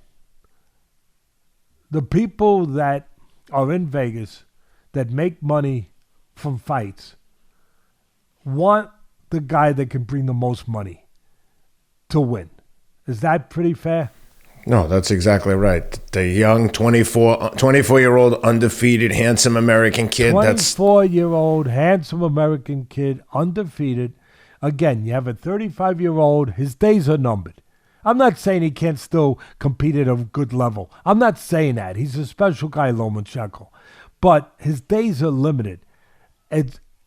the people that are in Vegas that make money from fights want the guy that can bring the most money to win. Is that pretty fair? No, that's exactly right. The young 24-year-old undefeated handsome American kid. 24-year-old handsome American kid, undefeated. Again, you have a 35-year-old. His days are numbered. I'm not saying he can't still compete at a good level. I'm not saying that. He's a special guy, Lomachenko. But his days are limited.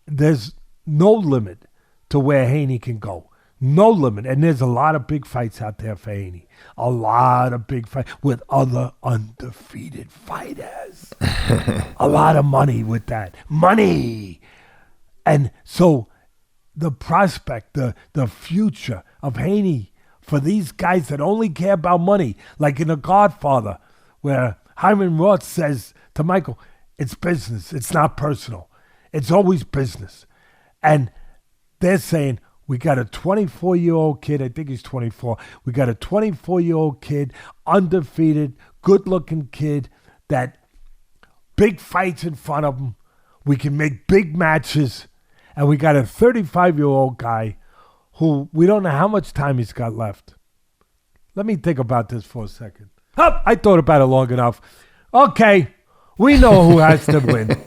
There's no limit to where Haney can go. No limit. And there's a lot of big fights out there for Haney. A lot of big fights with other undefeated fighters. A lot of money with that. Money. And so the prospect, the future of Haney for these guys that only care about money, like in The Godfather, where Hyman Roth says to Michael, it's business. It's not personal. It's always business. And they're saying, we got a 24-year-old kid. I think he's 24. We got a 24-year-old kid, undefeated, good-looking kid, that big fights in front of him. We can make big matches. And we got a 35-year-old guy who we don't know how much time he's got left. Let me think about this for a second. Oh, I thought about it long enough. Okay, we know who has to win.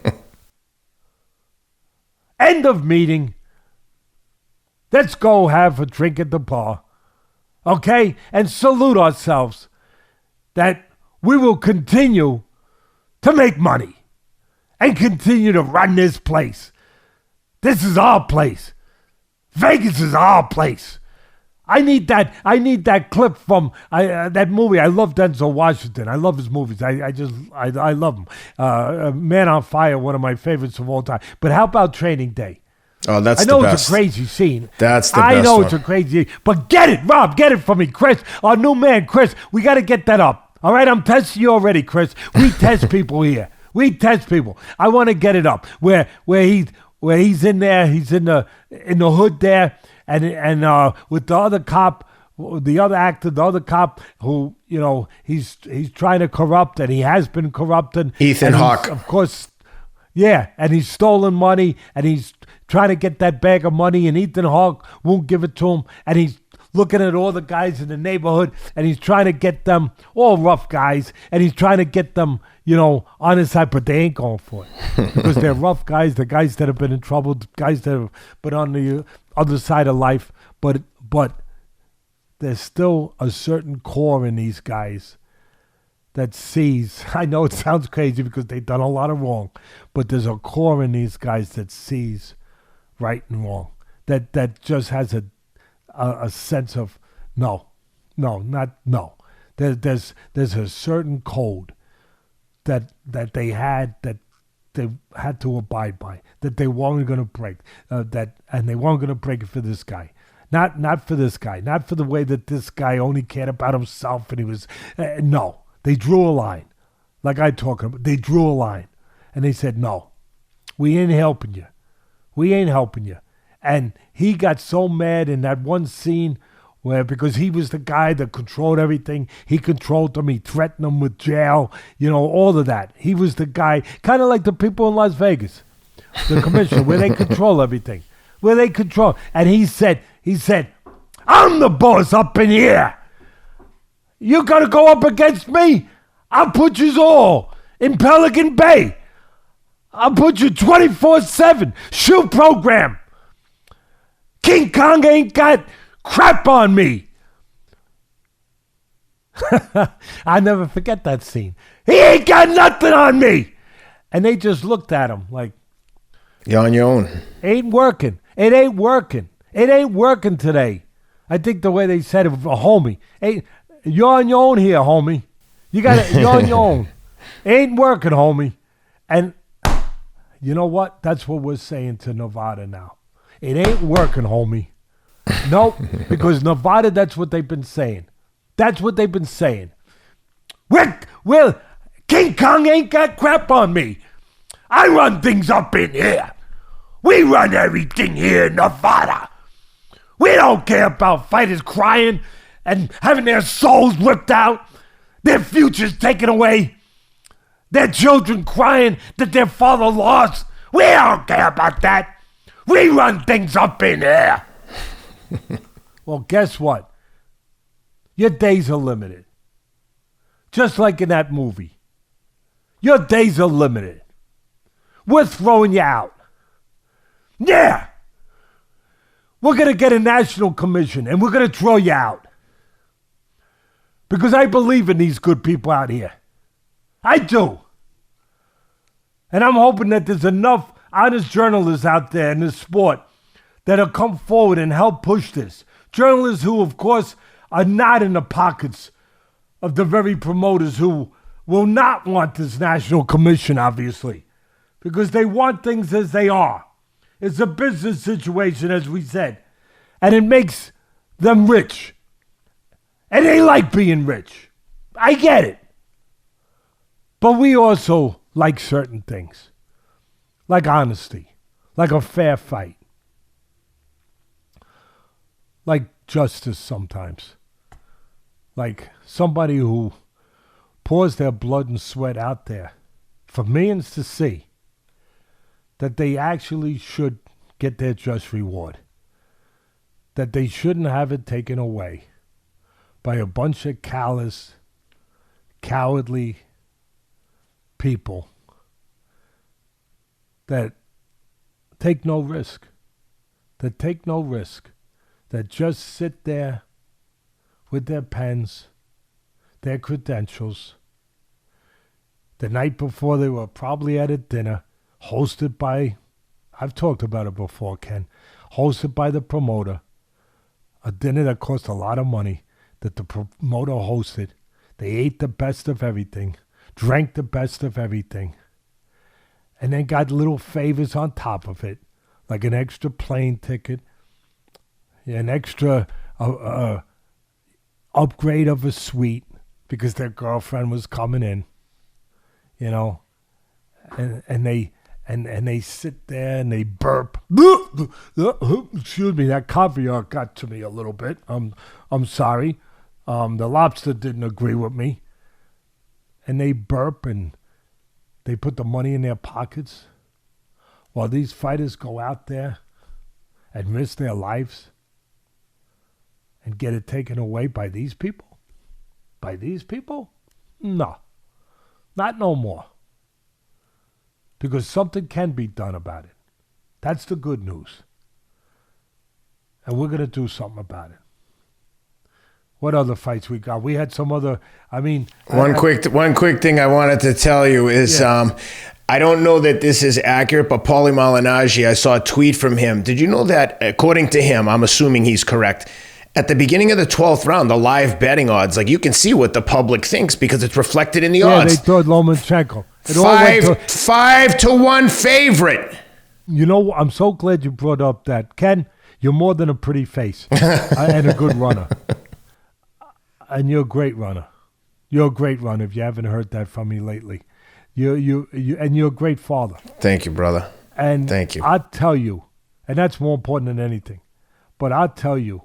End of meeting. Let's go have a drink at the bar, okay? And salute ourselves that we will continue to make money and continue to run this place. This is our place. Vegas is our place. I need that clip from that movie. I love Denzel Washington. I love his movies. I love him. Man on Fire, one of my favorites of all time. But how about Training Day? Oh, that's I know the best. It's a crazy scene. That's the best I know one. It's a crazy, but get it, Rob. Get it for me, Chris. Our new man, Chris. We got to get that up. All right, I'm testing you already, Chris. We test people here. We test people. I want to get it up where he's in there. He's in the hood there, and with the other cop, the other actor, the other cop who he's trying to corrupt, and he has been corrupting. Ethan Hawke, of course. Yeah, and he's stolen money, and he's trying to get that bag of money, and Ethan Hawke won't give it to him, and he's looking at all the guys in the neighborhood, and he's trying to get them, all rough guys, and he's trying to get them, on his side, but they ain't going for it. Because they're rough guys, the guys that have been in trouble, the guys that have been on the other side of life, but there's still a certain core in these guys that sees, I know it sounds crazy because they've done a lot of wrong, but there's a core in these guys that sees right and wrong, that just has a sense of no. There's a certain code that they had to abide by, that they weren't going to break, and they weren't going to break it for this guy. Not for this guy, not for the way that this guy only cared about himself, and he was no. They drew a line. Like I talking about. They drew a line. And they said, no, we ain't helping you. We ain't helping you. And he got so mad in that one scene where, because he was the guy that controlled everything, he controlled them, he threatened them with jail, all of that. He was the guy, kind of like the people in Las Vegas, the commissioner, where they control everything, And he said, I'm the boss up in here. You got to go up against me? I'll put you all in Pelican Bay. I'll put you 24/7 shoot program. King Kong ain't got crap on me. I never forget that scene. He ain't got nothing on me. And they just looked at him like, you're on your own. Ain't working. It ain't working. It ain't working today. I think the way they said it, homie. You're on your own here, homie. You're on your own. Ain't working, homie. And you know what? That's what we're saying to Nevada now. It ain't working, homie. Nope, because Nevada, that's what they've been saying. That's what they've been saying. Well, King Kong ain't got crap on me. I run things up in here. We run everything here in Nevada. We don't care about fighters crying and having their souls ripped out, their futures taken away, their children crying that their father lost. We don't care about that. We run things up in here. Well, guess what? Your days are limited. Just like in that movie. Your days are limited. We're throwing you out. Yeah. We're going to get a national commission and we're going to throw you out. Because I believe in these good people out here. I do. And I'm hoping that there's enough honest journalists out there in this sport that'll come forward and help push this. Journalists who, of course, are not in the pockets of the very promoters who will not want this national commission, obviously, because they want things as they are. It's a business situation, as we said, and it makes them rich. And they like being rich. I get it. But we also like certain things, like honesty, like a fair fight, like justice sometimes, like somebody who pours their blood and sweat out there for millions to see, that they actually should get their just reward, that they shouldn't have it taken away by a bunch of callous, cowardly people that take no risk, that just sit there with their pens, their credentials. The night before, they were probably at a dinner hosted by, I've talked about it before, Ken, hosted by the promoter, a dinner that cost a lot of money that the promoter hosted. They ate the best of everything, drank the best of everything, and then got little favors on top of it, like an extra plane ticket, an extra upgrade of a suite because their girlfriend was coming in, and they sit there and they burp. Excuse me, that caviar got to me a little bit. I'm sorry. The lobster didn't agree with me. And they burp and they put the money in their pockets while these fighters go out there and risk their lives and get it taken away by these people? By these people? No. Not no more. Because something can be done about it. That's the good news. And we're going to do something about it. What other fights we got? We had some other, One quick thing I wanted to tell you is, I don't know that this is accurate, but Paulie Malignaggi, I saw a tweet from him. Did you know that, according to him, I'm assuming he's correct, at the beginning of the 12th round, the live betting odds, you can see what the public thinks because it's reflected in the odds. Yeah, they thought Lomachenko. 5-1 favorite. I'm so glad you brought up that. Ken, you're more than a pretty face and a good runner. And you're a great runner. You're a great runner if you haven't heard that from me lately. You and you're a great father. Thank you, brother. And thank you. I'll tell you, and that's more important than anything, but I'll tell you,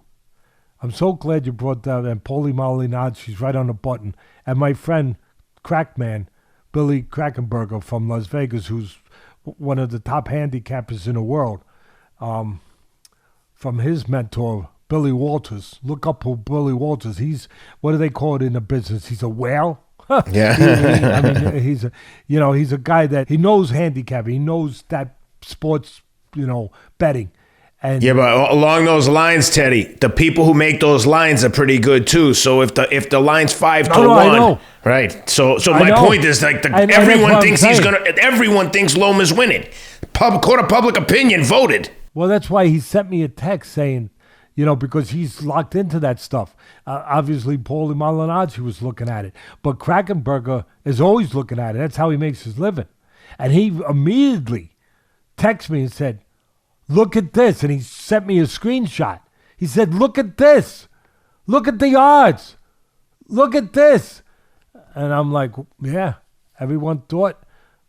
I'm so glad you brought that, and Paulie Malignaggi, she's right on the button. And my friend, Crackman, Billy Krackenberger from Las Vegas, who's one of the top handicappers in the world, from his mentor, Billy Walters. Look up who Billy Walters. He's, what do they call it in the business? He's a whale. Yeah. He's a guy that he knows handicap. He knows that sports, betting. And yeah, but along those lines, Teddy, the people who make those lines are pretty good too. So if the line's 5-1, right? So my point is everyone thinks Loma's winning. Court of public opinion voted. Well, that's why he sent me a text saying, because he's locked into that stuff. Obviously, Paulie Malignaggi was looking at it, but Krackenberger is always looking at it. That's how he makes his living, and he immediately texted me and said, "Look at this," and he sent me a screenshot. He said, "Look at this. Look at the odds. Look at this." And I'm like, yeah, everyone thought.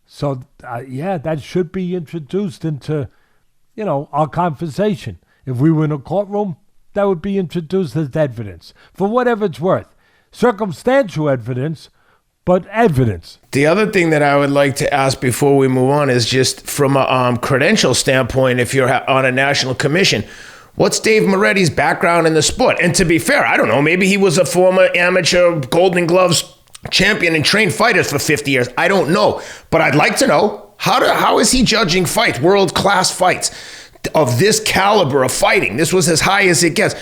So, that should be introduced into, our conversation. If we were in a courtroom, that would be introduced as evidence, for whatever it's worth. Circumstantial evidence, but evidence. The other thing that I would like to ask before we move on is just from a credential standpoint, if you're on a national commission, what's Dave Moretti's background in the sport? And to be fair, I don't know, maybe he was a former amateur Golden Gloves champion and trained fighters for 50 years. I don't know, but I'd like to know, how is he judging fights, world-class fights of this caliber of fighting? This was as high as it gets.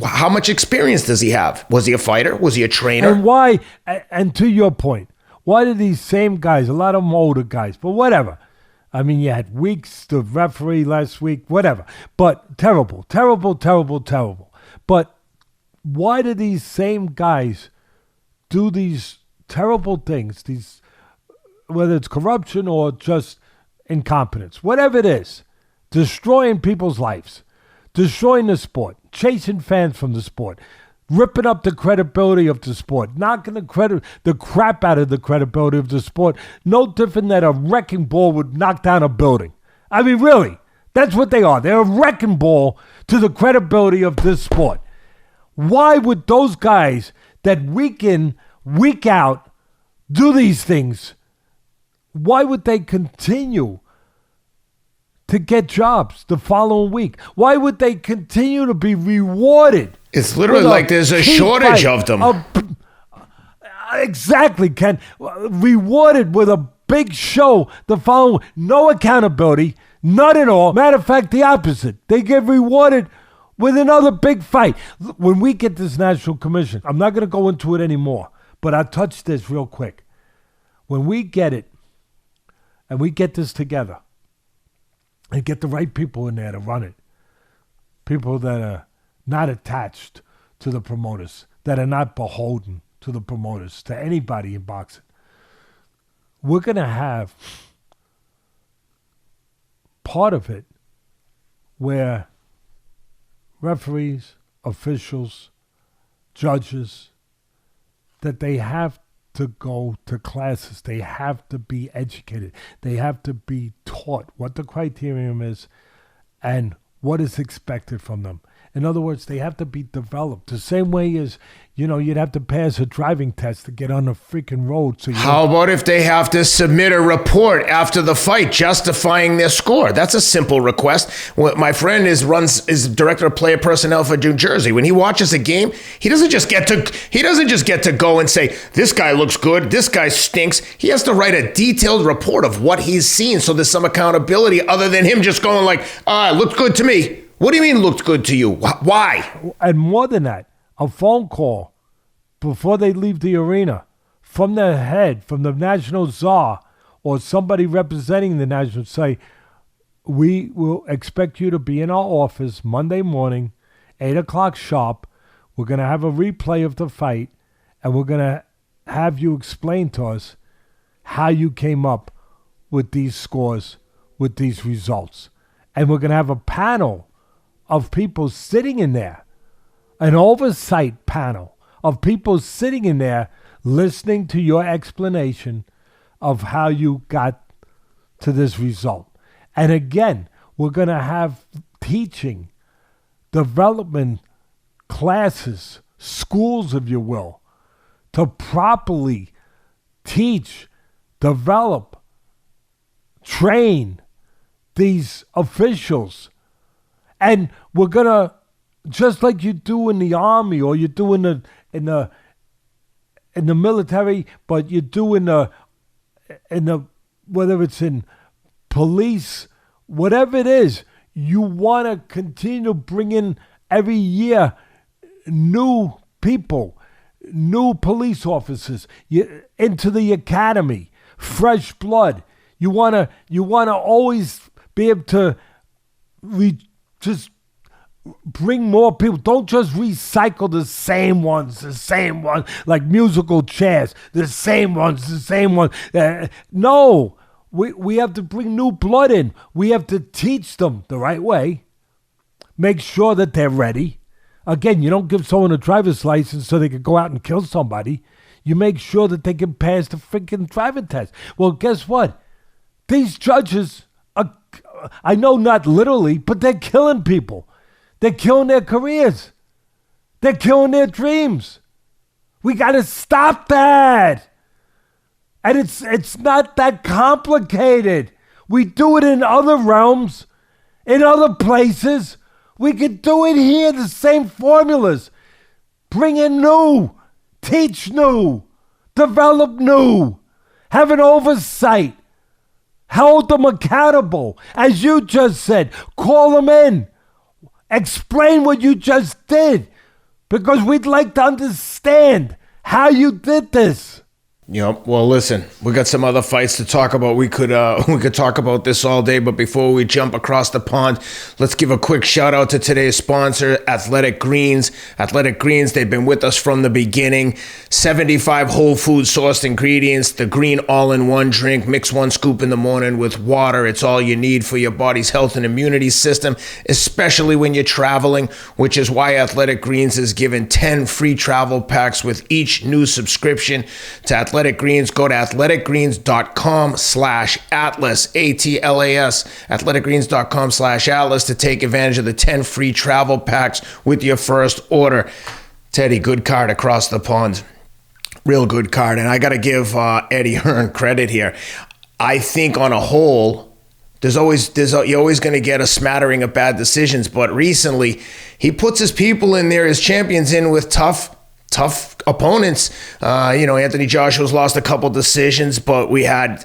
How much experience does he have? Was he a fighter? Was he a trainer? And why, and to your point, why do these same guys, a lot of them older guys, but whatever. I mean, you had Weeks, the referee last week, whatever. But terrible. But why do these same guys do these terrible things, whether it's corruption or just incompetence, whatever it is, destroying people's lives, destroying the sport, chasing fans from the sport, ripping up the credibility of the sport, knocking the crap out of the credibility of the sport, no different than a wrecking ball would knock down a building. I mean, really, that's what they are. They're a wrecking ball to the credibility of this sport. Why would those guys that week in, week out do these things, why would they continue to get jobs the following week? Why would they continue to be rewarded? It's literally like there's a shortage of them. Exactly, Ken. Rewarded with a big show the following. No accountability, none at all. Matter of fact, the opposite. They get rewarded with another big fight. When we get this national commission, I'm not going to go into it anymore, but I'll touch this real quick. When we get it, and we get this together, and get the right people in there to run it. People that are not attached to the promoters, that are not beholden to the promoters, to anybody in boxing. We're going to have part of it where referees, officials, judges, that they have to go to classes. They have to be educated. They have to be taught what the criterion is and what is expected from them. In other words, they have to be developed the same way as, you'd have to pass a driving test to get on the freaking road. So how about if they have to submit a report after the fight justifying their score? That's a simple request. My friend is director of player personnel for New Jersey. When he watches a game, he doesn't just get to go and say, this guy looks good, this guy stinks. He has to write a detailed report of what he's seen, so there's some accountability other than him just going like, it looked good to me. What do you mean looked good to you? Why? And more than that, a phone call before they leave the arena from the head, from the national czar, or somebody representing the national, say, we will expect you to be in our office Monday morning, 8 o'clock sharp. We're going to have a replay of the fight, and we're going to have you explain to us how you came up with these scores, with these results. And we're going to have a panel of people sitting in there, an oversight panel of people sitting in there listening to your explanation of how you got to this result. And again, we're going to have teaching, development classes, schools, if you will, to properly teach, develop, train these officials. And we're going to, just like you do in the army or you do in the military, but you do in the whether it's in police, whatever it is, you want to continue to bring in every year new people, new police officers into the academy, fresh blood. You want to always be able to just bring more people. Don't just recycle the same ones, like musical chairs, the same ones. No, we have to bring new blood in. We have to teach them the right way, make sure that they're ready. Again, you don't give someone a driver's license so they can go out and kill somebody. You make sure that they can pass the freaking driving test. Well, guess what? These judges are, I know not literally, but they're killing people. They're killing their careers. They're killing their dreams. We got to stop that. And it's not that complicated. We do it in other realms, in other places. We could do it here, the same formulas. Bring in new, teach new, develop new, have an oversight, hold them accountable. As you just said, call them in. Explain what you just did, because we'd like to understand how you did this. Yep. Well, listen, we got some other fights to talk about. We could talk about this all day, but before we jump across the pond, let's give a quick shout out to today's sponsor, Athletic Greens. Athletic Greens, they've been with us from the beginning. 75 whole food sourced ingredients, the green all-in-one drink. Mix 1 scoop in the morning with water. It's all you need for your body's health and immunity system, especially when you're traveling, which is why Athletic Greens is giving 10 free travel packs with each new subscription to Athletic Greens. Go to athleticgreens.com/Atlas, ATLAS, athleticgreens.com/Atlas to take advantage of the 10 free travel packs with your first order. Teddy, good card across the pond. Real good card. And I got to give Eddie Hearn credit here. I think on a whole, you're always going to get a smattering of bad decisions, but recently he puts his people in there, his champions in with tough opponents. Anthony Joshua's lost a couple decisions, but we had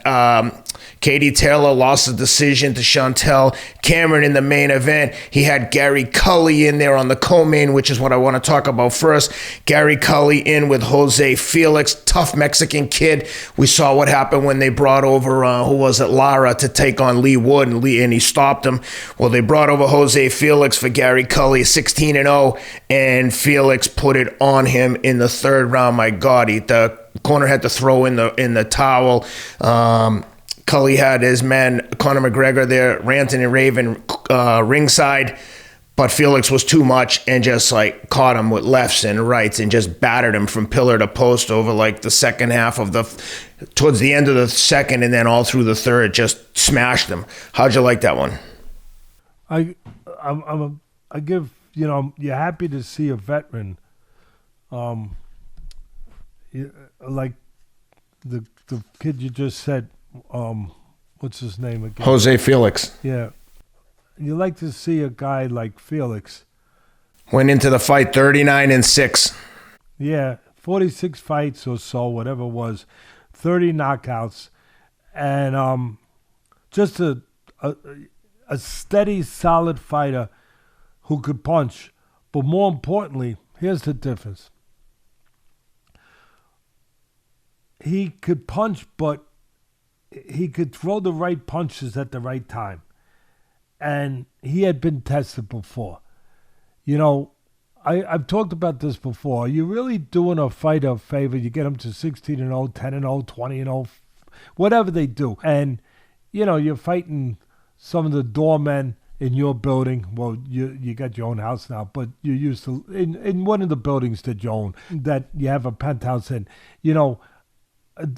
Katie Taylor lost a decision to Chantelle Cameron in the main event. He had Gary Cully in there on the co-main, which is what I want to talk about first. Gary Cully in with Jose Felix, tough Mexican kid. We saw what happened when they brought over, Lara to take on Lee Wood, and he stopped him. Well, they brought over Jose Felix for Gary Cully, 16-0, and Felix put it on him in the third round. My God, the corner had to throw in the towel. Cully had his man, Conor McGregor, there, ranting and raving ringside, but Felix was too much and just caught him with lefts and rights and just battered him from pillar to post over the second half of towards the end of the second, and then all through the third, just smashed him. How'd you like that one? I give, you're happy to see a veteran, like the kid you just said. What's his name again? Jose Felix. Yeah. You like to see a guy like Felix. Went into the fight 39-6. Yeah, 46 fights or so, whatever it was, 30 knockouts, and just a steady, solid fighter who could punch. But more importantly, here's the difference. He could punch, but he could throw the right punches at the right time. And he had been tested before. I've talked about this before. You're really doing a fighter a favor. You get him to 16-0, 10-0, 20-0, whatever they do. And, you're fighting some of the doormen in your building. Well, you got your own house now, but you used to in one of the buildings that you own that you have a penthouse in.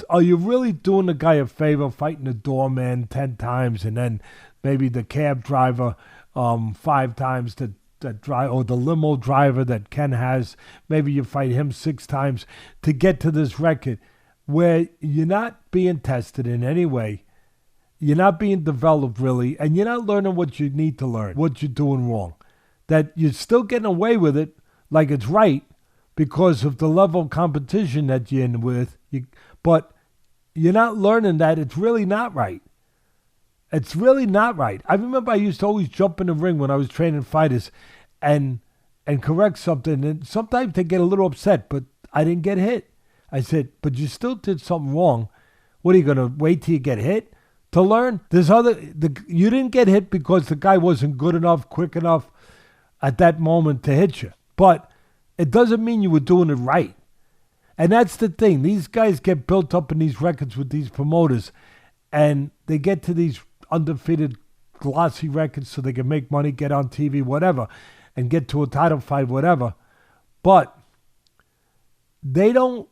Are you really doing the guy a favor, fighting the doorman 10 times, and then maybe the cab driver 5 times that drive, or the limo driver that Ken has? Maybe you fight him 6 times to get to this record where you're not being tested in any way. You're not being developed really, and you're not learning what you need to learn, what you're doing wrong. That you're still getting away with it like it's right because of the level of competition that you're in with. But you're not learning that it's really not right. It's really not right. I remember I used to always jump in the ring when I was training fighters and correct something. And sometimes they get a little upset, but I didn't get hit. I said, but you still did something wrong. What, are you going to wait till you get hit to learn? You didn't get hit because the guy wasn't good enough, quick enough at that moment to hit you. But it doesn't mean you were doing it right. And that's the thing. These guys get built up in these records with these promoters, and they get to these undefeated glossy records so they can make money, get on TV, whatever, and get to a title fight, whatever. But they don't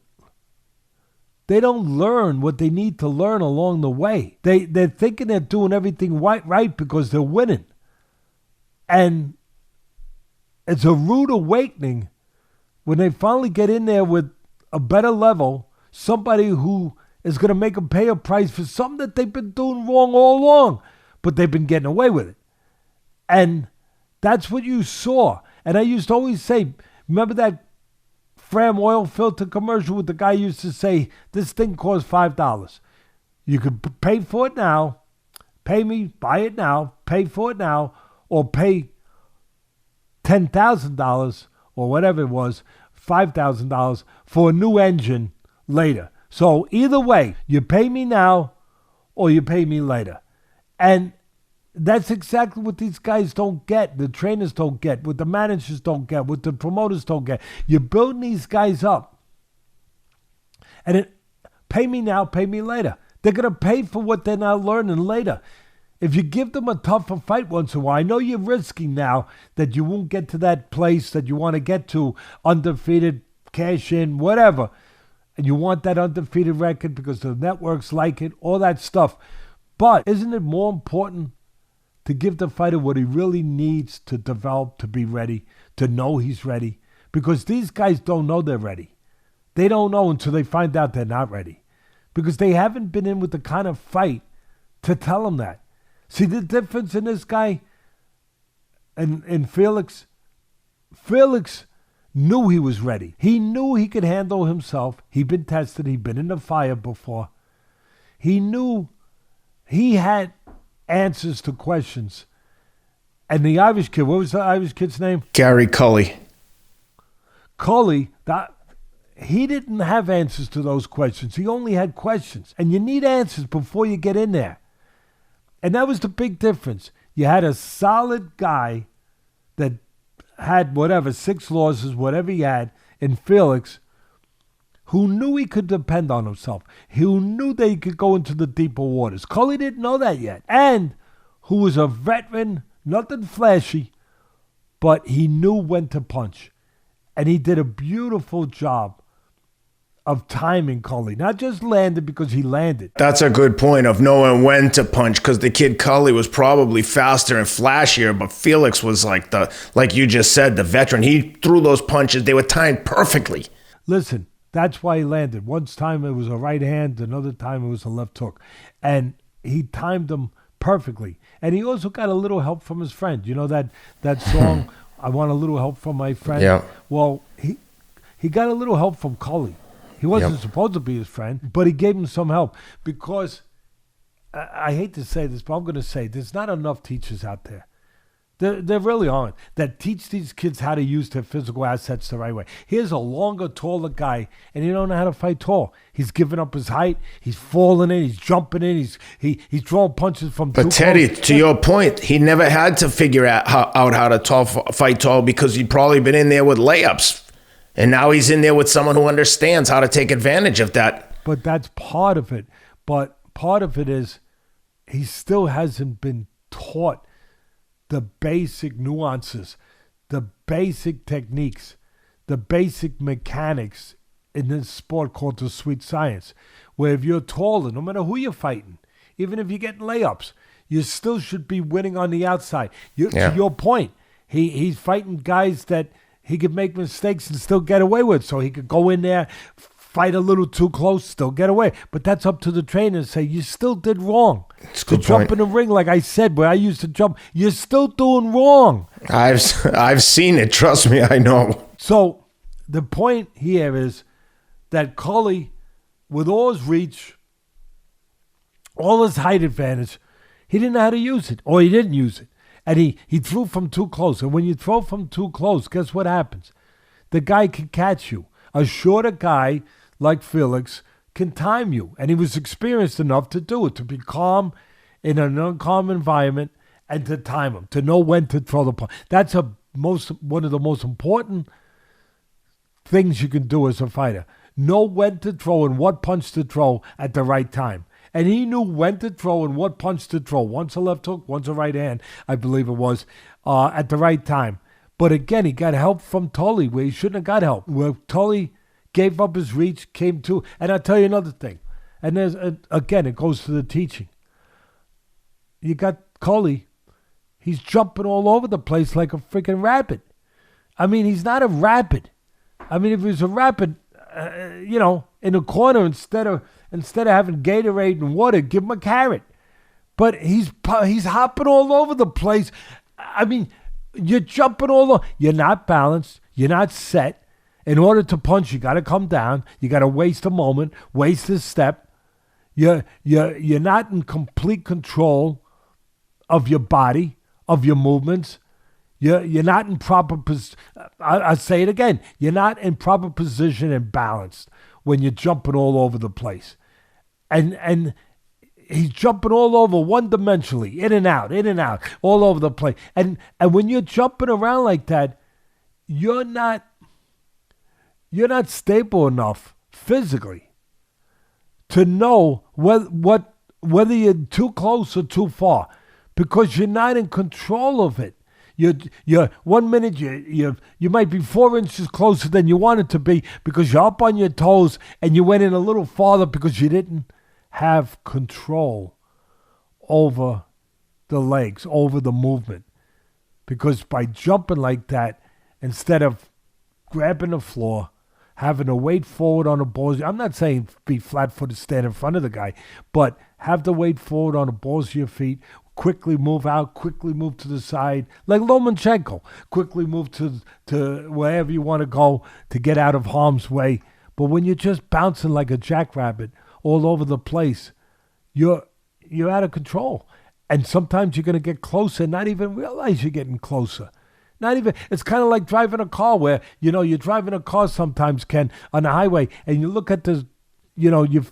learn what they need to learn along the way. They're thinking they're doing everything right because they're winning. And it's a rude awakening when they finally get in there with a better level, somebody who is going to make them pay a price for something that they've been doing wrong all along, but they've been getting away with it. And that's what you saw. And I used to always say, remember that Fram oil filter commercial with the guy used to say, this thing costs $5. You could pay for it now, pay me, buy it now, pay for it now, or pay $10,000 or whatever it was, $5,000 for a new engine later. So either way, you pay me now or you pay me later. And that's exactly what these guys don't get, the trainers don't get, what the managers don't get, what the promoters don't get. You're building these guys up. And pay me now, pay me later. They're going to pay for what they're not learning later. If you give them a tougher fight once in a while, I know you're risking now that you won't get to that place that you want to get to, undefeated, cash in, whatever. And you want that undefeated record because the networks like it, all that stuff. But isn't it more important to give the fighter what he really needs to develop, to be ready, to know he's ready? Because these guys don't know they're ready. They don't know until they find out they're not ready. Because they haven't been in with the kind of fight to tell them that. See the difference in this guy and Felix? Felix knew he was ready. He knew he could handle himself. He'd been tested. He'd been in the fire before. He knew he had answers to questions. And the Irish kid, what was the Irish kid's name? Gary Cully. Cully, he didn't have answers to those questions. He only had questions. And you need answers before you get in there. And that was the big difference. You had a solid guy that had 6 losses, whatever he had, in Felix, who knew he could depend on himself, who knew that he could go into the deeper waters. Cully didn't know that yet. And who was a veteran, nothing flashy, but he knew when to punch. And he did a beautiful job of timing Cully, not just landed because he landed. That's a good point of knowing when to punch, because the kid Cully was probably faster and flashier, but Felix was like you just said, the veteran. He threw those punches. They were timed perfectly. Listen, that's why he landed. One time it was a right hand, another time it was a left hook. And he timed them perfectly. And he also got a little help from his friend. You know that song, I Want a Little Help from My Friend? Yeah. Well, he got a little help from Cully. He wasn't supposed to be his friend, but he gave him some help because, I hate to say this, but I'm going to say there's not enough teachers out there. There really aren't, that teach these kids how to use their physical assets the right way. Here's a longer, taller guy, and he don't know how to fight tall. He's giving up his height. He's falling in. He's jumping in. He's throwing punches from But Teddy, to your point, he never had to figure out how to fight tall because he'd probably been in there with layups. And now he's in there with someone who understands how to take advantage of that. But that's part of it. But part of it is he still hasn't been taught the basic nuances, the basic techniques, the basic mechanics in this sport called the sweet science, where if you're taller, no matter who you're fighting, even if you're getting layups, you still should be winning on the outside. To your point, he's fighting guys that he could make mistakes and still get away with. So he could go in there, fight a little too close, still get away. But that's up to the trainer to say, you still did wrong. To jump in the ring, like I said, where I used to jump, you're still doing wrong. I've seen it. Trust me, I know. So the point here is that Cully, with all his reach, all his height advantage, he didn't know how to use it, or he didn't use it. And he threw from too close. And when you throw from too close, guess what happens? The guy can catch you. A shorter guy like Felix can time you. And he was experienced enough to do it, to be calm in an uncalm environment and to time him, to know when to throw the punch. That's one of the most important things you can do as a fighter. Know when to throw and what punch to throw at the right time. And he knew when to throw and what punch to throw. Once a left hook, once a right hand, I believe it was, at the right time. But again, he got help from Tully where he shouldn't have got help. Where Tully gave up his reach, came to. And I'll tell you another thing. And there's again, it goes to the teaching. You got Cully. He's jumping all over the place like a freaking rabbit. I mean, he's not a rabbit. I mean, if he was a rabbit, in a corner, instead of having Gatorade and water, give him a carrot. But he's hopping all over the place. I mean, you're jumping all over. You're not balanced. You're not set. In order to punch, you got to come down. You got to waste a moment, waste a step. You're not in complete control of your body, of your movements. You're not in proper position. I'll say it again. You're not in proper position and balanced when you're jumping all over the place. And he's jumping all over one-dimensionally, in and out, all over the place. And when you're jumping around like that, you're not stable enough physically to know whether you're too close or too far, because you're not in control of it. You're 1 minute you might be 4 inches closer than you wanted to be because you're up on your toes and you went in a little farther because you didn't have control over the legs, over the movement. Because by jumping like that, instead of grabbing the floor, having to wait forward on the balls, I'm not saying be flat-footed, stand in front of the guy, but have to wait forward on the balls of your feet, quickly move out, quickly move to the side, like Lomachenko. Quickly move to wherever you want to go to get out of harm's way. But when you're just bouncing like a jackrabbit all over the place, you're out of control. And sometimes you're going to get closer and not even realize you're getting closer. It's kind of like driving a car where, you're driving a car sometimes, Ken, on the highway, and you look at the, you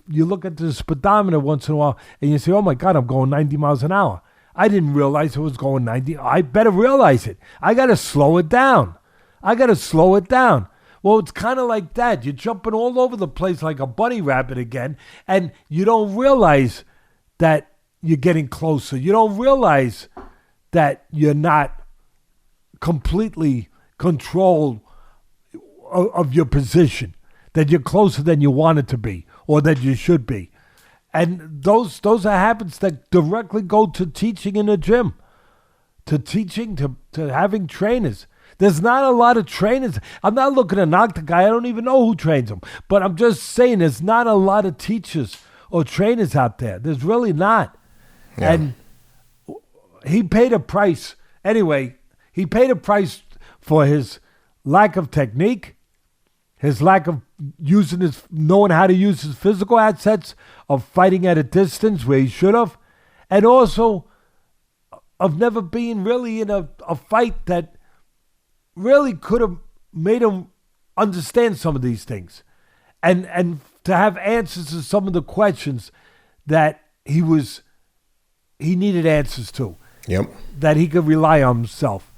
look at the speedometer once in a while, and you say, oh my God, I'm going 90 miles an hour. I didn't realize I was going 90. I better realize it. I got to slow it down. Well, it's kind of like that. You're jumping all over the place like a bunny rabbit again, and you don't realize that you're getting closer. You don't realize that you're not completely controlled of your position, that you're closer than you wanted to be or that you should be. And those are habits that directly go to teaching in the gym, to teaching, to having trainers. There's not a lot of trainers. I'm not looking to knock the guy. I don't even know who trains him. But I'm just saying there's not a lot of teachers or trainers out there. There's really not. Yeah. And he paid a price. Anyway, he paid a price for his lack of technique, his lack of knowing how to use his physical assets, of fighting at a distance where he should have, and also of never being really in a fight that really could have made him understand some of these things, and to have answers to some of the questions that he needed answers to. Yep. That he could rely on himself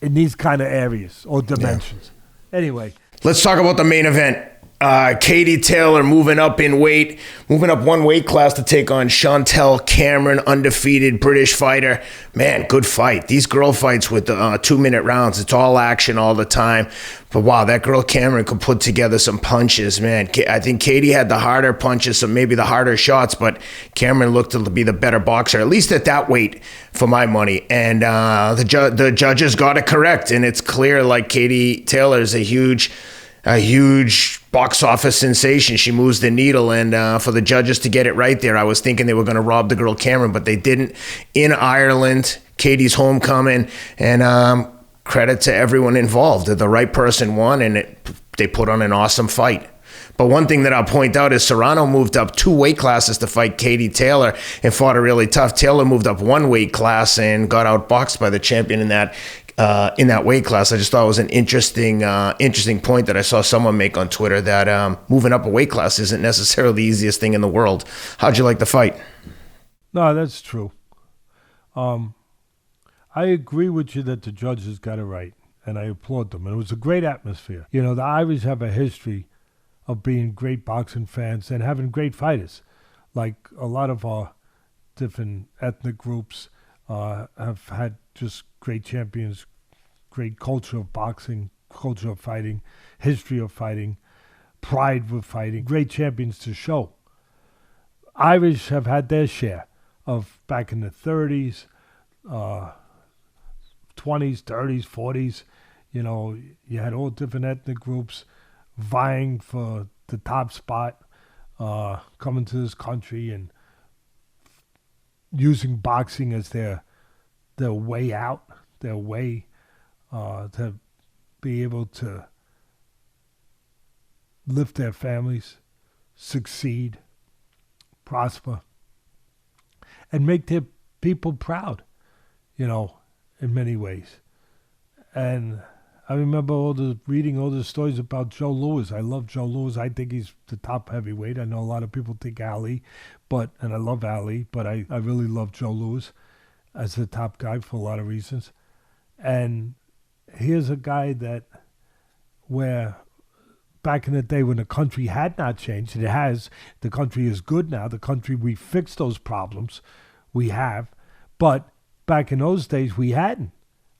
in these kind of areas or dimensions. Yeah. Anyway. Let's talk about the main event. Katie Taylor moving up one weight class to take on Chantelle Cameron, undefeated British fighter. Man, good fight. These girl fights with the 2-minute rounds, it's all action all the time. But wow, that girl Cameron could put together some punches, man. I think Katie had the harder punches, so maybe the harder shots, but Cameron looked to be the better boxer, at least at that weight, for my money. And the judges got it correct, and it's clear like Katie Taylor is a huge box office sensation. She moves the needle, and for the judges to get it right there, I was thinking they were going to rob the girl Cameron, but they didn't. In Ireland, Katie's homecoming, and credit to everyone involved. The right person won, and they put on an awesome fight. But one thing that I'll point out is Serrano moved up 2 weight classes to fight Katie Taylor and fought her really tough. Taylor moved up 1 weight class and got outboxed by the champion in that weight class. I just thought it was an interesting point that I saw someone make on Twitter, that moving up a weight class isn't necessarily the easiest thing in the world. How'd you like the fight? No, that's true. I agree with you that the judges got it right, and I applaud them. And it was a great atmosphere. You know, the Irish have a history of being great boxing fans and having great fighters. Like a lot of our different ethnic groups have had just great champions, great culture of boxing, culture of fighting, history of fighting, pride with fighting, great champions to show. Irish have had their share of back in the 30s, 20s, 30s, 40s. You know, you had all different ethnic groups vying for the top spot, coming to this country and using boxing as their way out, their way to be able to lift their families, succeed, prosper, and make their people proud, you know, in many ways. And I remember reading all the stories about Joe Louis. I love Joe Louis. I think he's the top heavyweight. I know a lot of people think Ali, and I love Ali, but I really love Joe Louis as the top guy for a lot of reasons. And here's a guy where back in the day when the country had not changed, it has, the country is good now. The country, we fixed those problems. We have. But back in those days, we hadn't.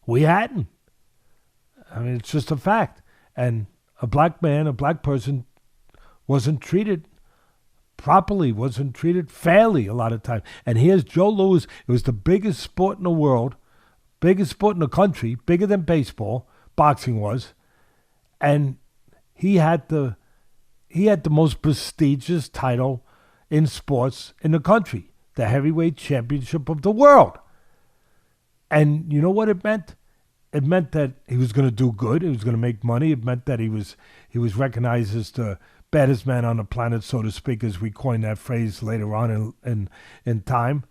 I mean, it's just a fact. And a black man, a black person wasn't treated properly, wasn't treated fairly a lot of times. And here's Joe Louis. It was the biggest sport in the world, biggest sport in the country, bigger than baseball, boxing was. And he had the most prestigious title in sports in the country, the heavyweight championship of the world. And you know what it meant? It meant that he was going to do good. He was going to make money. It meant that he was recognized as the baddest man on the planet, so to speak, as we coined that phrase later on in time.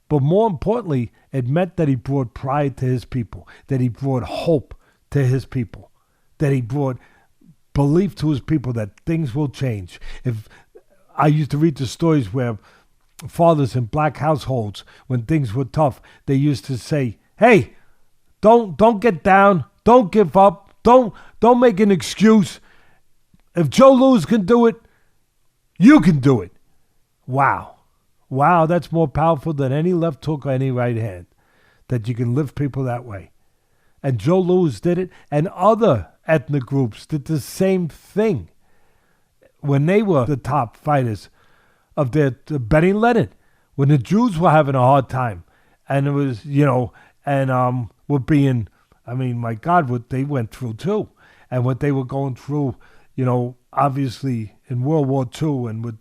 But more importantly, it meant that he brought pride to his people, that he brought hope to his people, that he brought belief to his people that things will change. If I used to read the stories where fathers in black households, when things were tough, they used to say, "Hey, don't get down, don't give up, don't make an excuse. If Joe Louis can do it, you can do it." Wow, that's more powerful than any left hook or any right hand, that you can lift people that way. And Joe Louis did it, and other ethnic groups did the same thing when they were the top fighters of their Benny Leonard, when the Jews were having a hard time, and it was, were being, I mean, my God, what they went through too, and what they were going through, obviously in World War II, and with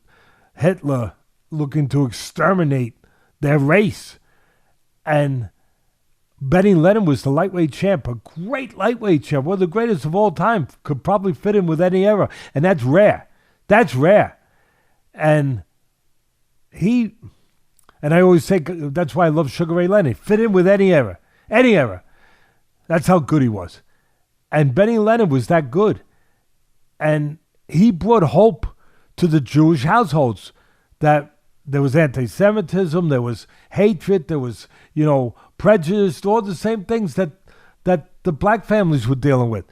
Hitler looking to exterminate their race. And Benny Leonard was the lightweight champ, a great lightweight champ, one of the greatest of all time, could probably fit in with any era, and that's rare. And I always say, that's why I love Sugar Ray Leonard, fit in with any era. That's how good he was. And Benny Leonard was that good. And he brought hope to the Jewish households, that there was anti-Semitism, there was hatred, there was, prejudice, all the same things that the black families were dealing with.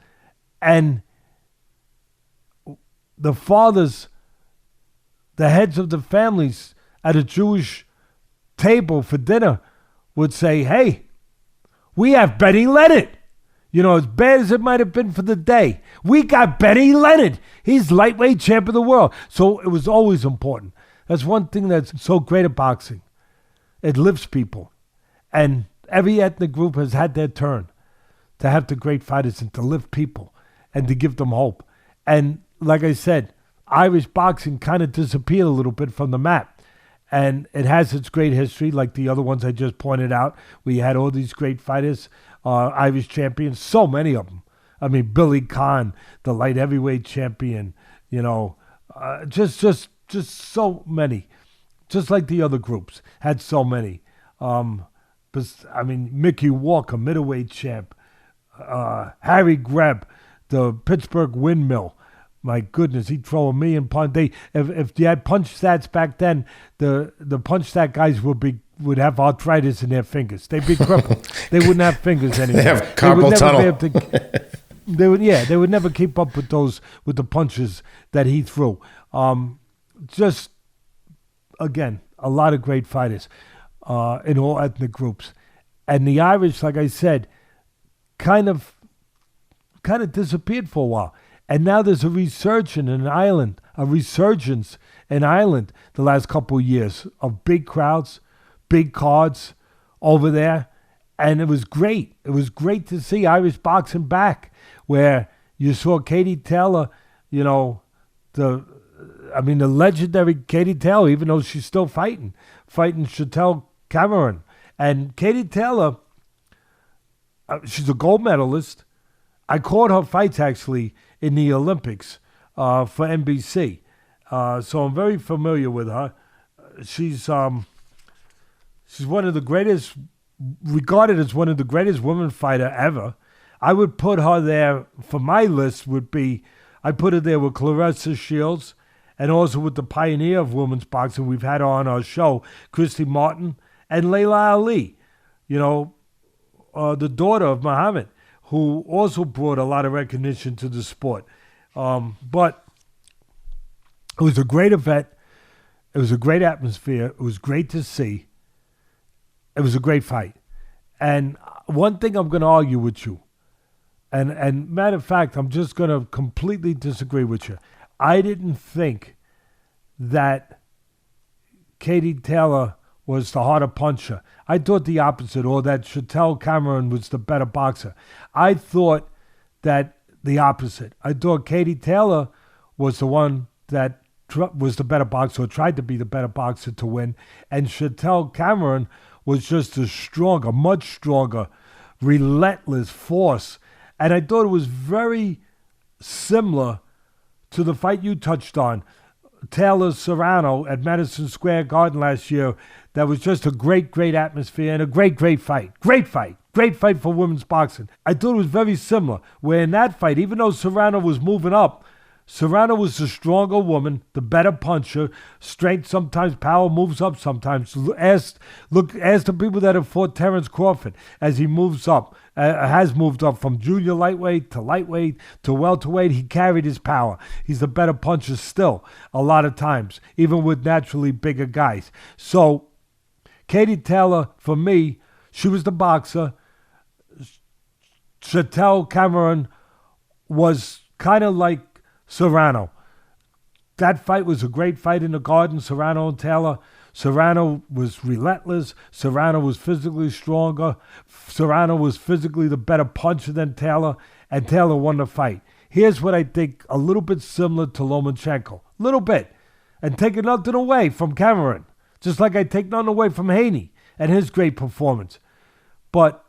And the fathers, the heads of the families at a Jewish table for dinner would say, hey, we have Benny Leonard. You know, as bad as it might have been for the day, we got Benny Leonard. He's lightweight champ of the world. So it was always important. That's one thing that's so great at boxing. It lifts people. And every ethnic group has had their turn to have the great fighters and to lift people and to give them hope. And like I said, Irish boxing kind of disappeared a little bit from the map. And it has its great history, like the other ones I just pointed out. We had all these great fighters, Irish champions, so many of them. I mean, Billy Khan, the light heavyweight champion, you know, just so many. Just like the other groups had so many. But, I mean, Mickey Walker, middleweight champ. Harry Greb, the Pittsburgh Windmill. My goodness, he'd throw $1 million punch. If you had punch stats back then, the punch stat guys would have arthritis in their fingers. They'd be crippled. They wouldn't have fingers anymore. They have carpal tunnel. They would never keep up with the punches that he threw. Just again, a lot of great fighters in all ethnic groups, and the Irish, like I said, kind of disappeared for a while. And now there's a resurgence in Ireland the last couple of years of big crowds, big cards over there. And it was great. It was great to see Irish boxing back, where you saw Katie Taylor, you know, the legendary Katie Taylor, even though she's still fighting Chantelle Cameron. And Katie Taylor, she's a gold medalist. I caught her fights, actually, in the Olympics for NBC. So I'm very familiar with her. She's one of the greatest, regarded as one of the greatest women fighter ever. I would put her there, for my list would be, I put her there with Clarissa Shields and also with the pioneer of women's boxing we've had on our show, Christy Martin, and Layla Ali, you know, the daughter of Muhammad, who also brought a lot of recognition to the sport. But it was a great event. It was a great atmosphere. It was great to see. It was a great fight. And one thing I'm going to argue with you, and matter of fact, I'm just going to completely disagree with you. I didn't think that Katie Taylor was the harder puncher. I thought the opposite, or that Chantelle Cameron was the better boxer. I thought that the opposite. I thought Katie Taylor was the one that was the better boxer, or tried to be the better boxer to win, and Chantelle Cameron was just a stronger, much stronger, relentless force. And I thought it was very similar to the fight you touched on, Taylor-Serrano at Madison Square Garden last year. That was just a great, great atmosphere and a great, great fight. Great fight. Great fight for women's boxing. I thought it was very similar, where in that fight, even though Serrano was moving up, Serrano was the stronger woman, the better puncher. Strength sometimes, power moves up sometimes. Ask the people that have fought Terence Crawford as he moves up, has moved up from junior lightweight to welterweight. He carried his power. He's the better puncher still, a lot of times, even with naturally bigger guys. So Katie Taylor, for me, she was the boxer. Chantelle Cameron was kind of like Serrano. That fight was a great fight in the Garden, Serrano and Taylor. Serrano was relentless. Serrano was physically stronger. Serrano was physically the better puncher than Taylor, and Taylor won the fight. Here's what I think, a little bit similar to Lomachenko. A little bit. And taking nothing away from Cameron, just like I take nothing away from Haney and his great performance. But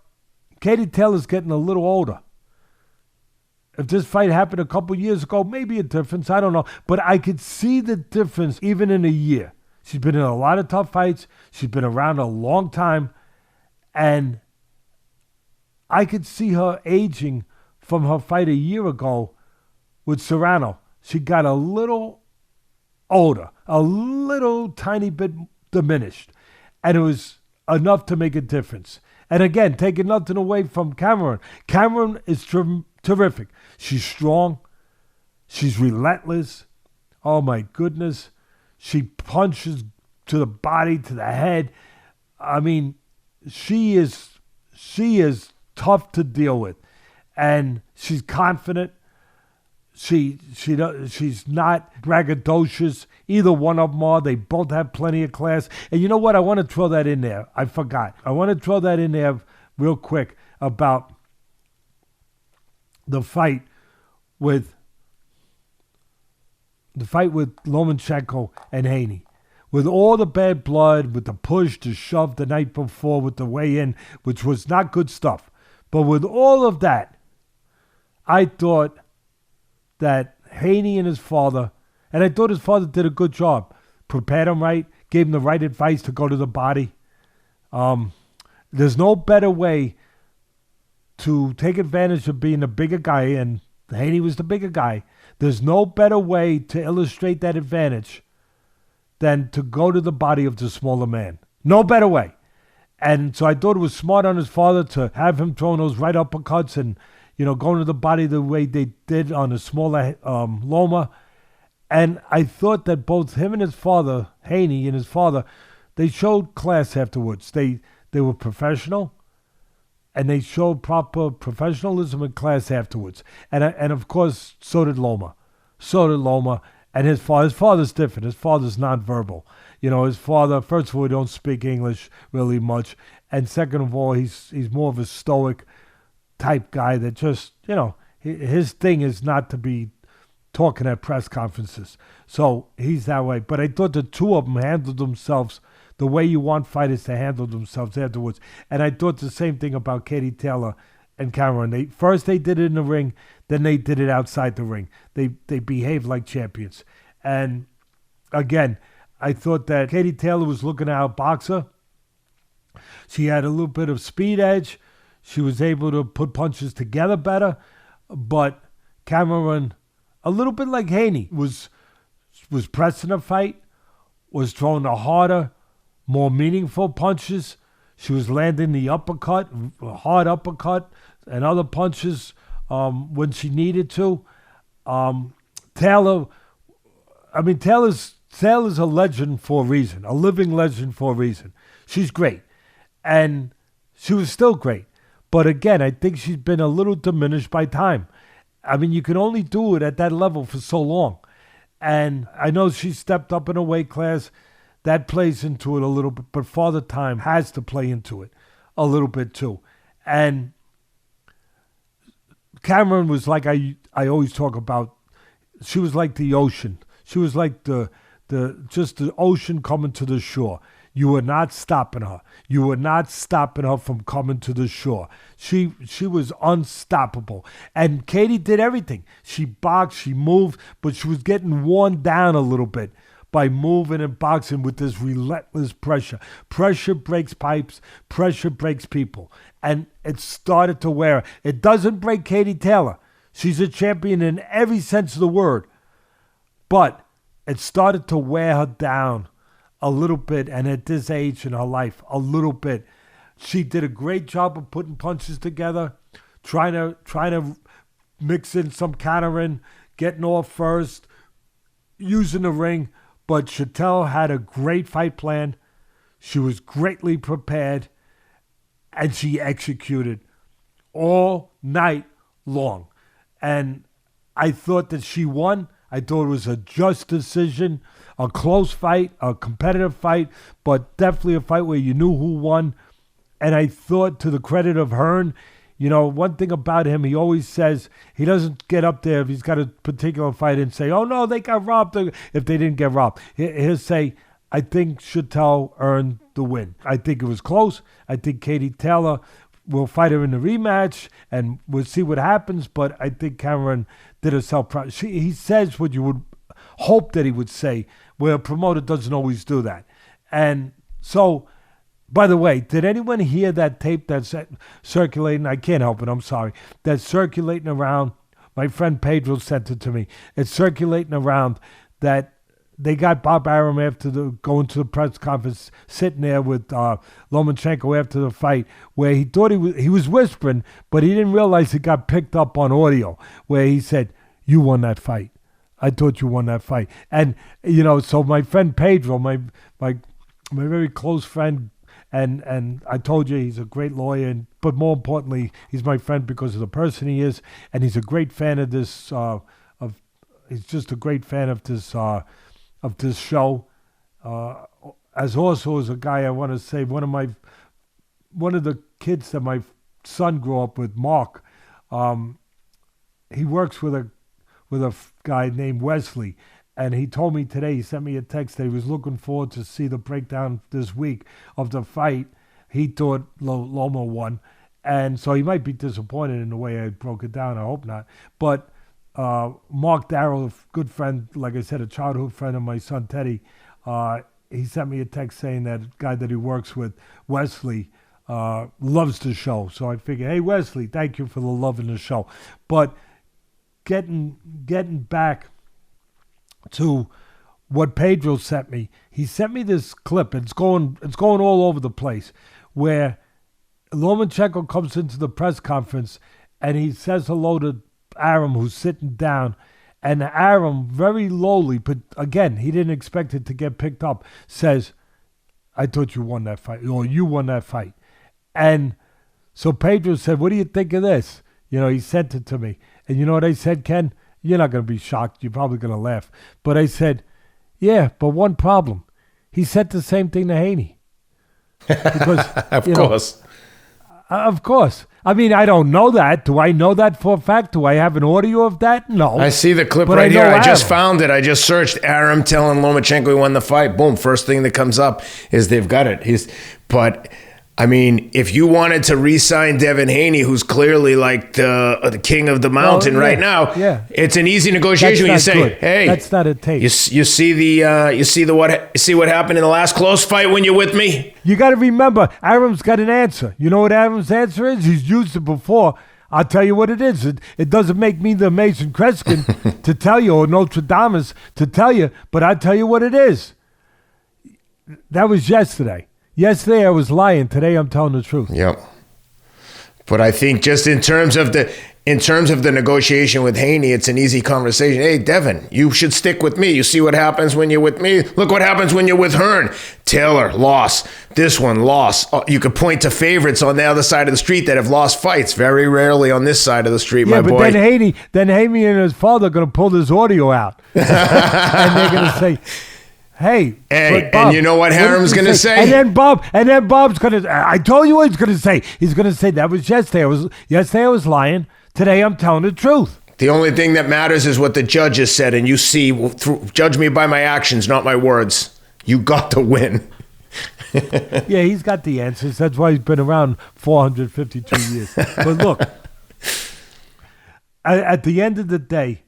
Katie Taylor's getting a little older. If this fight happened a couple years ago, maybe a difference. I don't know. But I could see the difference even in a year. She's been in a lot of tough fights. She's been around a long time. And I could see her aging from her fight a year ago with Serrano. She got a little older, a little tiny bit diminished. And it was enough to make a difference. And again, taking nothing away from Cameron. Cameron is terrific. She's strong. She's relentless. Oh my goodness. She punches to the body, to the head. I mean, she is tough to deal with. And she's confident. She's not braggadocious. Either one of them are. They both have plenty of class. And you know what? I want to throw that in there. I forgot. I want to throw that in there real quick about the fight with Lomachenko and Haney. With all the bad blood, with the push, the shove the night before, with the weigh-in, which was not good stuff. But with all of that, I thought that Haney and his father, and I thought his father did a good job, prepared him right, gave him the right advice to go to the body. There's no better way to take advantage of being the bigger guy, and Haney was the bigger guy. There's no better way to illustrate that advantage than to go to the body of the smaller man. No better way. And so I thought it was smart on his father to have him throwing those right uppercuts and, going to the body the way they did on the smaller Loma. And I thought that both him and his father, Haney and his father, they showed class afterwards. They were professional, and they showed proper professionalism and class afterwards. And of course, so did Loma. And his father's different. His father's nonverbal. His father, first of all, he don't speak English really much. And second of all, he's more of a stoic type guy that just, his thing is not to be talking at press conferences. So he's that way. But I thought the two of them handled themselves the way you want fighters to handle themselves afterwards. And I thought the same thing about Katie Taylor and Cameron. First they did it in the ring, then they did it outside the ring. They behaved like champions. And again, I thought that Katie Taylor was looking at a boxer. She had a little bit of speed edge. She was able to put punches together better. But Cameron, a little bit like Haney, was pressing a fight, was throwing the harder, more meaningful punches. She was landing the uppercut, hard uppercut, and other punches when she needed to. Taylor's a legend for a reason, a living legend for a reason. She's great. And she was still great. But again, I think she's been a little diminished by time. I mean, you can only do it at that level for so long. And I know she stepped up in a weight class. That plays into it a little bit. But Father Time has to play into it a little bit too. And Cameron was like I always talk about. She was like the ocean. She was like the ocean coming to the shore. You were not stopping her. You were not stopping her from coming to the shore. She was unstoppable. And Katie did everything. She boxed, she moved, but she was getting worn down a little bit by moving and boxing with this relentless pressure. Pressure breaks pipes. Pressure breaks people. And it started to wear her. It doesn't break Katie Taylor. She's a champion in every sense of the word. But it started to wear her down a little bit, and at this age in her life, a little bit. She did a great job of putting punches together, trying to mix in some countering, getting off first, using the ring. But Chantelle had a great fight plan. She was greatly prepared, and she executed all night long. And I thought that she won. I thought it was a just decision, a close fight, a competitive fight, but definitely a fight where you knew who won. And I thought, to the credit of Hearn, one thing about him, he always says he doesn't get up there if he's got a particular fight and say, oh, no, they got robbed if they didn't get robbed. He'll say, I think Chantelle earned the win. I think it was close. I think Katie Taylor will fight her in the rematch, and we'll see what happens. But I think Cameron did herself proud. He says what you would hope that he would say, where a promoter doesn't always do that. And so, by the way, did anyone hear that tape that's circulating? I can't help it, I'm sorry. That's circulating around. My friend Pedro sent it to me. It's circulating around that they got Bob Arum after going to the press conference, sitting there with Lomachenko after the fight, where he thought he was whispering, but he didn't realize it got picked up on audio, where he said, "You won that fight. I thought you won that fight. And, so my friend Pedro, my very close friend, and I told you he's a great lawyer, but more importantly, he's my friend because of the person he is, and he's a great fan of this, he's just a great fan of this show. As also as a guy, I want to say, one of the kids that my son grew up with, Mark, he works with a guy named Wesley, and he told me today, he sent me a text that he was looking forward to see the breakdown this week of the fight. He thought Loma won, and so he might be disappointed in the way I broke it down. I hope not. But Mark Darrell, a good friend, like I said, a childhood friend of my son Teddy, he sent me a text saying that guy that he works with, Wesley, loves the show. So I figured, hey, Wesley, thank you for the love in the show. But getting back to what Pedro sent me, he sent me this clip. It's going all over the place, where Lomachenko comes into the press conference and he says hello to Aram, who's sitting down, and Aram, very lowly, but again, he didn't expect it to get picked up, says, I thought you won that fight, or you won that fight. And so Pedro said, what do you think of this? He sent it to me. And you know what I said, Ken? You're not going to be shocked. You're probably going to laugh. But I said, yeah, but one problem. He said the same thing to Haney. Because, of course. I mean, I don't know that. Do I know that for a fact? Do I have an audio of that? No. I see the clip right here. I just found it. I just searched Aram telling Lomachenko he won the fight. Boom. First thing that comes up is they've got it. But I mean, if you wanted to re-sign Devin Haney, who's clearly like the king of the mountain right now, it's an easy negotiation. You say, good. Hey, that's not a tape. You see what happened in the last close fight when you're with me? You got to remember, Aram's got an answer. You know what Aram's answer is? He's used it before. I'll tell you what it is. It doesn't make me the Mason Kreskin to tell you, or Nostradamus to tell you, but I'll tell you what it is. That was yesterday. Yesterday I was lying. Today I'm telling the truth. Yep. But I think just in terms of the negotiation with Haney, it's an easy conversation. Hey, Devin, you should stick with me. You see what happens when you're with me? Look what happens when you're with Hearn. Taylor, loss. This one, loss. You could point to favorites on the other side of the street that have lost fights. Very rarely on this side of the street, my boy. Yeah, but then Haney and his father are going to pull this audio out. And they're going to say, hey, Bob, and you know what Haram's going to say? And then Bob's going to, I told you what he's going to say. He's going to say, that was yesterday. Yesterday I was lying. Today I'm telling the truth. The only thing that matters is what the judges said. And you see, judge me by my actions, not my words. You got to win. Yeah, he's got the answers. That's why he's been around 452 years. But look, at the end of the day,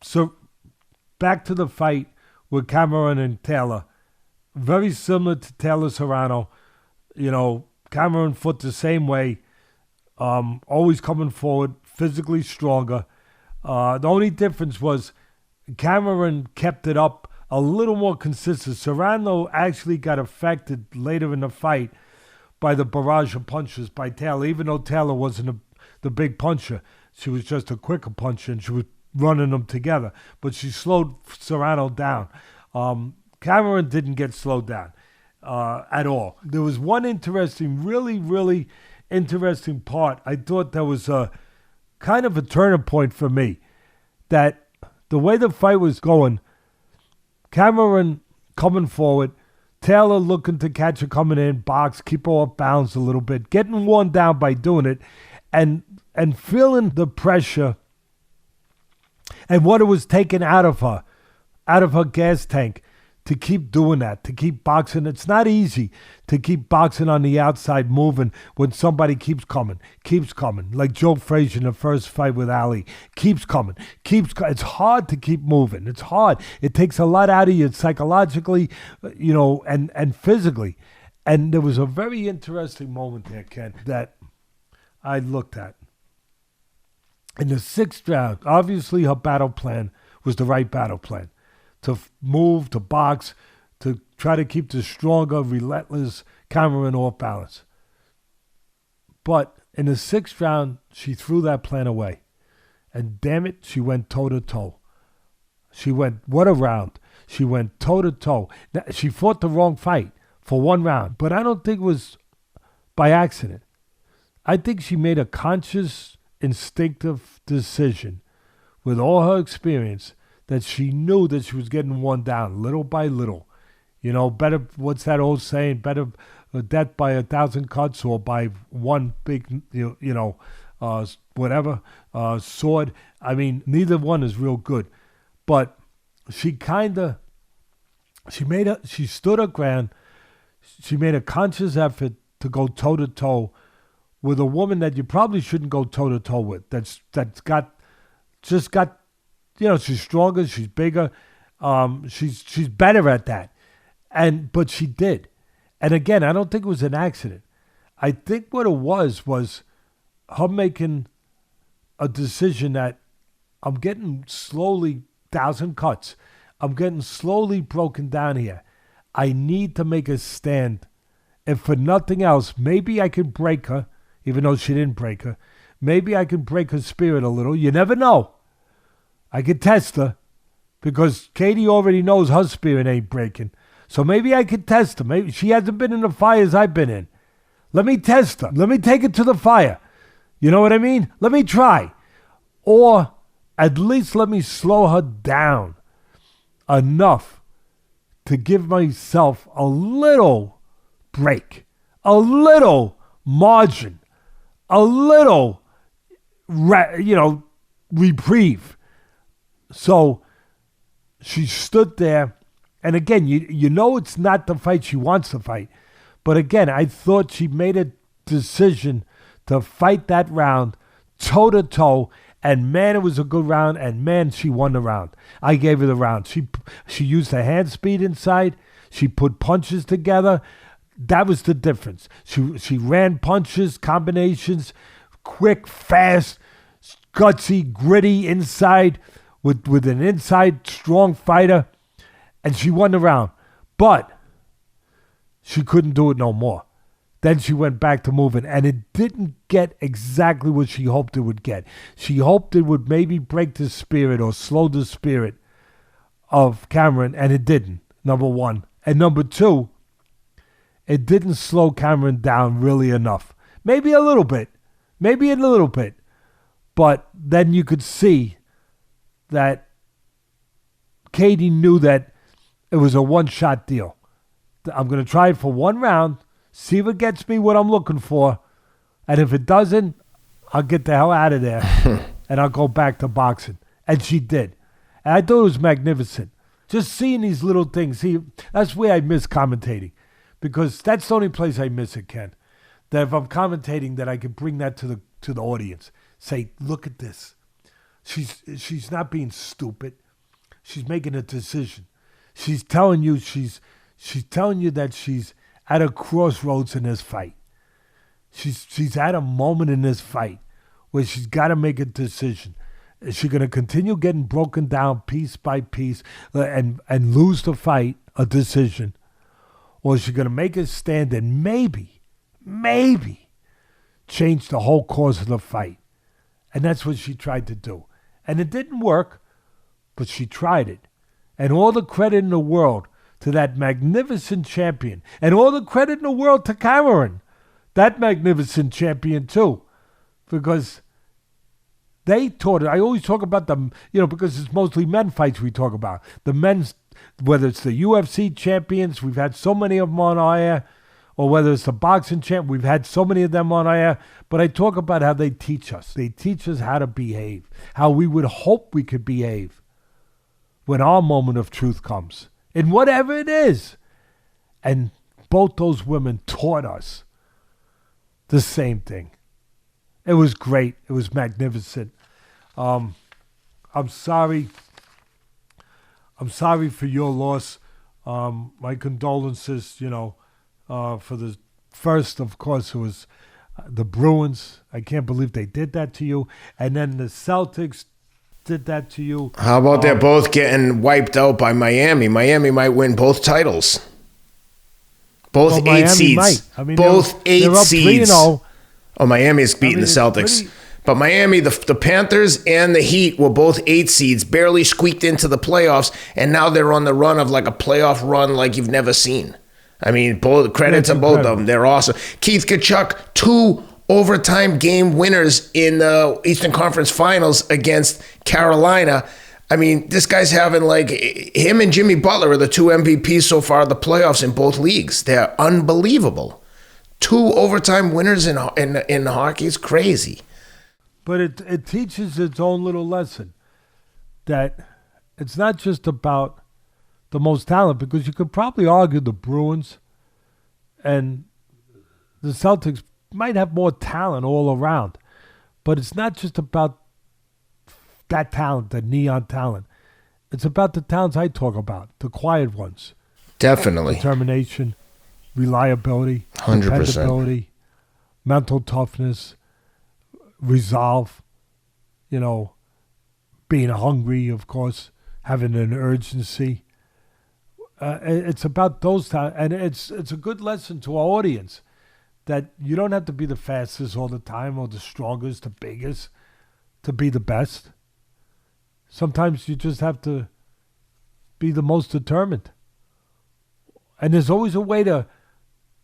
so back to the fight with Cameron and Taylor. Very similar to Taylor Serrano. Cameron fought the same way. Always coming forward, physically stronger. The only difference was Cameron kept it up a little more consistent. Serrano actually got affected later in the fight by the barrage of punches by Taylor, even though Taylor wasn't the big puncher. She was just a quicker puncher, and she was running them together. But she slowed Serrano down. Cameron didn't get slowed down at all. There was one interesting, really, really interesting part. I thought that was a kind of a turning point for me. That the way the fight was going, Cameron coming forward, Taylor looking to catch her coming in, box, keep her off balance a little bit, getting worn down by doing it, and feeling the pressure and what it was taken out of her gas tank to keep doing that, to keep boxing. It's not easy to keep boxing on the outside moving when somebody keeps coming, like Joe Frazier in the first fight with Ali. Keeps coming. It's hard to keep moving. It's hard. It takes a lot out of you psychologically, and physically. And there was a very interesting moment there, Ken, that I looked at. In the 6th round, obviously her battle plan was the right battle plan. To move, to box, to try to keep the stronger, relentless Cameron off balance. But in the 6th round, she threw that plan away. And damn it, she went toe-to-toe. What a round. She went toe-to-toe. Now, she fought the wrong fight for one round, but I don't think it was by accident. I think she made a conscious, instinctive decision with all her experience that she knew that she was getting worn down little by little. Better, what's that old saying? Better death by 1,000 cuts or by one big, sword. I mean, neither one is real good. But she stood her ground. She made a conscious effort to go toe-to-toe with a woman that you probably shouldn't go toe-to-toe with. That's got, she's stronger, she's bigger, she's better at that. But she did. And again, I don't think it was an accident. I think what it was her making a decision that I'm getting slowly 1,000 cuts. I'm getting slowly broken down here. I need to make a stand. And for nothing else, maybe I can break her, even though she didn't break her. Maybe I can break her spirit a little. You never know. I could test her because Katie already knows her spirit ain't breaking. So maybe I could test her. Maybe she hasn't been in the fires I've been in. Let me test her. Let me take her to the fire. You know what I mean? Let me try. Or at least let me slow her down enough to give myself a little break, a little margin, a little, reprieve. So she stood there. And again, you know it's not the fight she wants to fight. But again, I thought she made a decision to fight that round toe-to-toe. And man, it was a good round. And man, she won the round. I gave her the round. She used her hand speed inside. She put punches together. That was the difference. She ran punches, combinations, quick, fast, gutsy, gritty inside with an inside strong fighter. And she won the round. But she couldn't do it no more. Then she went back to moving. And it didn't get exactly what she hoped it would get. She hoped it would maybe break the spirit or slow the spirit of Cameron. And it didn't, number one. And number two, it didn't slow Cameron down really enough. Maybe a little bit. But then you could see that Katie knew that it was a one-shot deal. I'm going to try it for one round, see if it gets me what I'm looking for, and if it doesn't, I'll get the hell out of there, and I'll go back to boxing. And she did. And I thought it was magnificent. Just seeing these little things. See, that's where I miss commentating, because that's the only place I miss it, Ken. That if I'm commentating, that I can bring that to the audience. Say, look at this. She's not being stupid. She's making a decision. She's telling you that she's at a crossroads in this fight. She's at a moment in this fight where she's got to make a decision. Is she going to continue getting broken down piece by piece and lose the fight, a decision? Or is she going to make a stand and maybe change the whole course of the fight? And that's what she tried to do. And it didn't work, but she tried it. And all the credit in the world to that magnificent champion. And all the credit in the world to Cameron, that magnificent champion too. Because they taught it. I always talk about them, because it's mostly men fights we talk about. The men's, whether it's the UFC champions, we've had so many of them on our air, or whether it's the boxing champ, we've had so many of them on our air. But I talk about how they teach us. They teach us how to behave, how we would hope we could behave when our moment of truth comes, in whatever it is. And both those women taught us the same thing. It was great. It was magnificent. I'm sorry. I'm sorry for your loss. My condolences, for the first, of course, it was the Bruins. I can't believe they did that to you. And then the Celtics did that to you. How about they're both getting wiped out by Miami? Miami might win both titles. Both eight Miami seeds. might. I mean, both eight they're up seeds. 3-0. Oh, Miami's beating the Celtics. But Miami, the Panthers and the Heat were both 8 seeds, barely squeaked into the playoffs, and now they're on the run of like a playoff run like you've never seen. I mean, credit to both of them. They're awesome. Keith Tkachuk, 2 overtime game winners in the Eastern Conference Finals against Carolina. I mean, this guy's having like, him and Jimmy Butler are the 2 MVPs so far of the playoffs in both leagues. They're unbelievable. 2 overtime winners in hockey is crazy. But it teaches its own little lesson that it's not just about the most talent, because you could probably argue the Bruins and the Celtics might have more talent all around. But it's not just about that talent, the neon talent. It's about the talents I talk about, the quiet ones. Definitely. Determination, reliability, 100%. dependability, mental toughness, resolve, being hungry, of course, having an urgency. It's about those times, and it's a good lesson to our audience that you don't have to be the fastest all the time or the strongest, the biggest to be the best. Sometimes you just have to be the most determined. And there's always a way to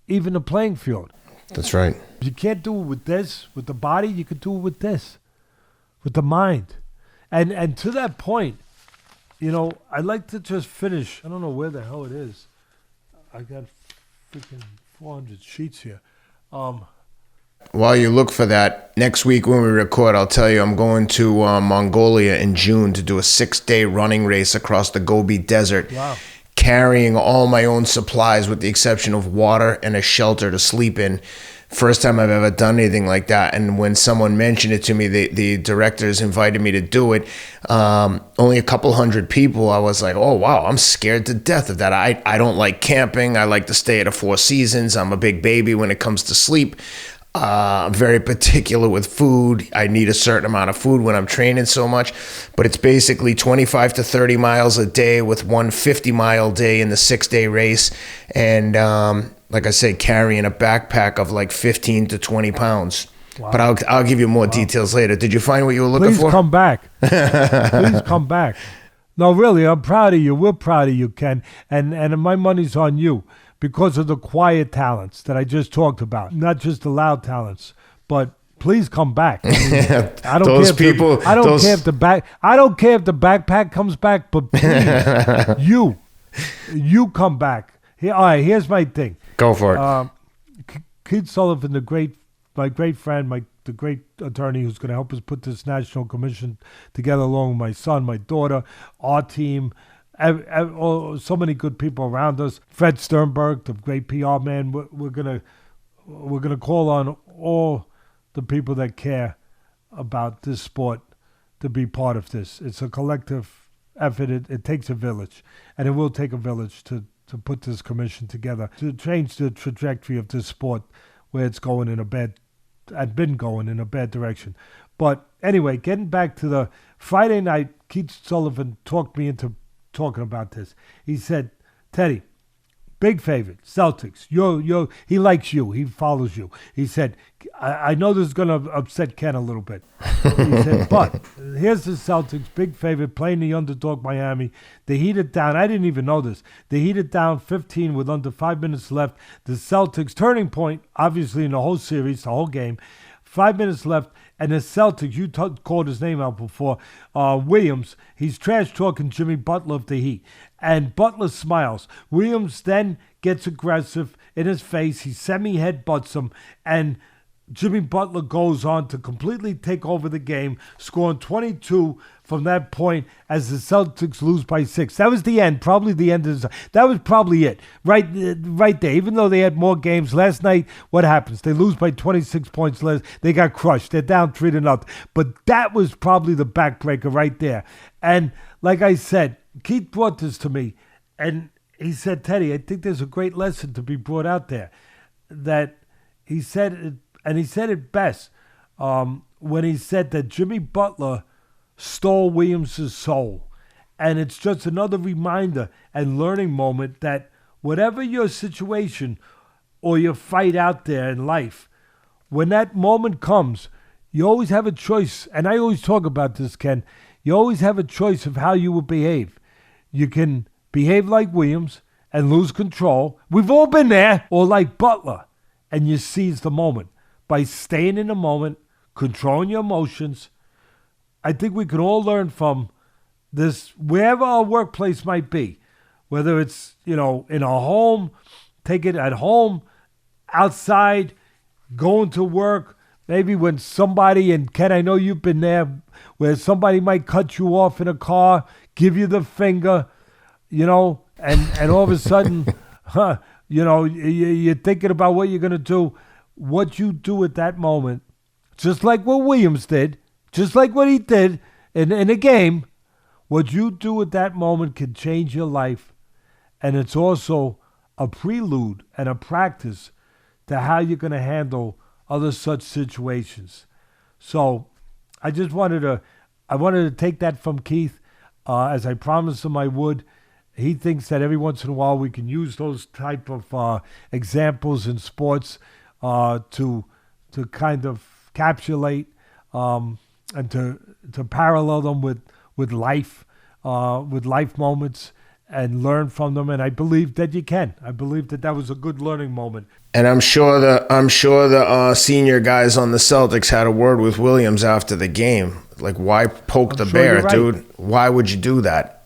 even the playing field. That's right. You can't do it with this, with the body. You could do it with this, with the mind. And to that point, I'd like to just finish. I don't know where the hell it is. I got freaking 400 sheets here. While you look for that, next week when we record, I'll tell you I'm going to Mongolia in June to do a 6-day running race across the Gobi Desert. Wow. Carrying all my own supplies with the exception of water and a shelter to sleep in. First time I've ever done anything like that. And when someone mentioned it to me, the directors invited me to do it. Only a couple hundred people. I was like, oh, wow, I'm scared to death of that. I don't like camping. I like to stay at a Four Seasons. I'm a big baby when it comes to sleep. I'm very particular with food. I need a certain amount of food when I'm training so much. But it's basically 25 to 30 miles a day with one 50-mile day in the 6-day race. And like I say, carrying a backpack of like 15 to 20 pounds. Wow. But I'll give you more details later. Did you find what you were looking for? Please come back. Please come back. No, really, I'm proud of you. We're proud of you, Ken. And my money's on you because of the quiet talents that I just talked about. Not just the loud talents, but please come back. I don't care if the backpack comes back, but please, you come back. Here, all right, here's my thing. Go for it. Keith Sullivan, my great friend, the great attorney who's going to help us put this national commission together, along with my son, my daughter, our team, so many good people around us. Fred Sternberg, the great PR man. We're gonna call on all the people that care about this sport to be part of this. It's a collective effort. It takes a village, and it will take a village to put this commission together to change the trajectory of this sport where it's going in a bad direction. But anyway, getting back to the Friday night, Keith Sullivan talked me into talking about this. He said, Teddy, big favorite, Celtics. He likes you. He follows you. He said, I know this is going to upset Ken a little bit. He said, but here's the Celtics, big favorite, playing the underdog Miami. They heat it down. I didn't even know this. They heat it down 15 with under 5 minutes left. The Celtics, turning point, obviously, in the whole series, the whole game. 5 minutes left, and the Celtics, you called his name out before, Williams, he's trash-talking Jimmy Butler of the Heat. And Butler smiles. Williams then gets aggressive in his face. He semi-headbutts him, and Jimmy Butler goes on to completely take over the game, scoring 22 from that point as the Celtics lose by 6. That was the end, probably the end of that was probably it, right there. Even though they had more games last night, what happens? They lose by 26 points less. They got crushed. They're down 3-0. But that was probably the backbreaker right there. And like I said, Keith brought this to me, and he said, Teddy, I think there's a great lesson to be brought out there. That he said it. And he said it best when he said that Jimmy Butler stole Williams' soul. And it's just another reminder and learning moment that whatever your situation or your fight out there in life, when that moment comes, you always have a choice, and I always talk about this, Ken. You always have a choice of how you will behave. You can behave like Williams and lose control. We've all been there. Or like Butler, and you seize the moment by staying in the moment, controlling your emotions. I think we can all learn from this, wherever our workplace might be, whether it's, in our home, take it at home, outside, going to work, maybe when somebody, and Ken, I know you've been there, where somebody might cut you off in a car, give you the finger, and all of a sudden, you're thinking about what you're going to do. What you do at that moment, just like what Williams did, just like what he did in a game, what you do at that moment can change your life. And it's also a prelude and a practice to how you're going to handle other such situations. So I just wanted to take that from Keith, as I promised him I would. He thinks that every once in a while we can use those type of examples in sports to kind of capsulate and to parallel them with life moments and learn from them. And I believe that you can. I believe that was a good learning moment. And I'm sure the senior guys on the Celtics had a word with Williams after the game. Like, why poke the bear, right, dude? Why would you do that?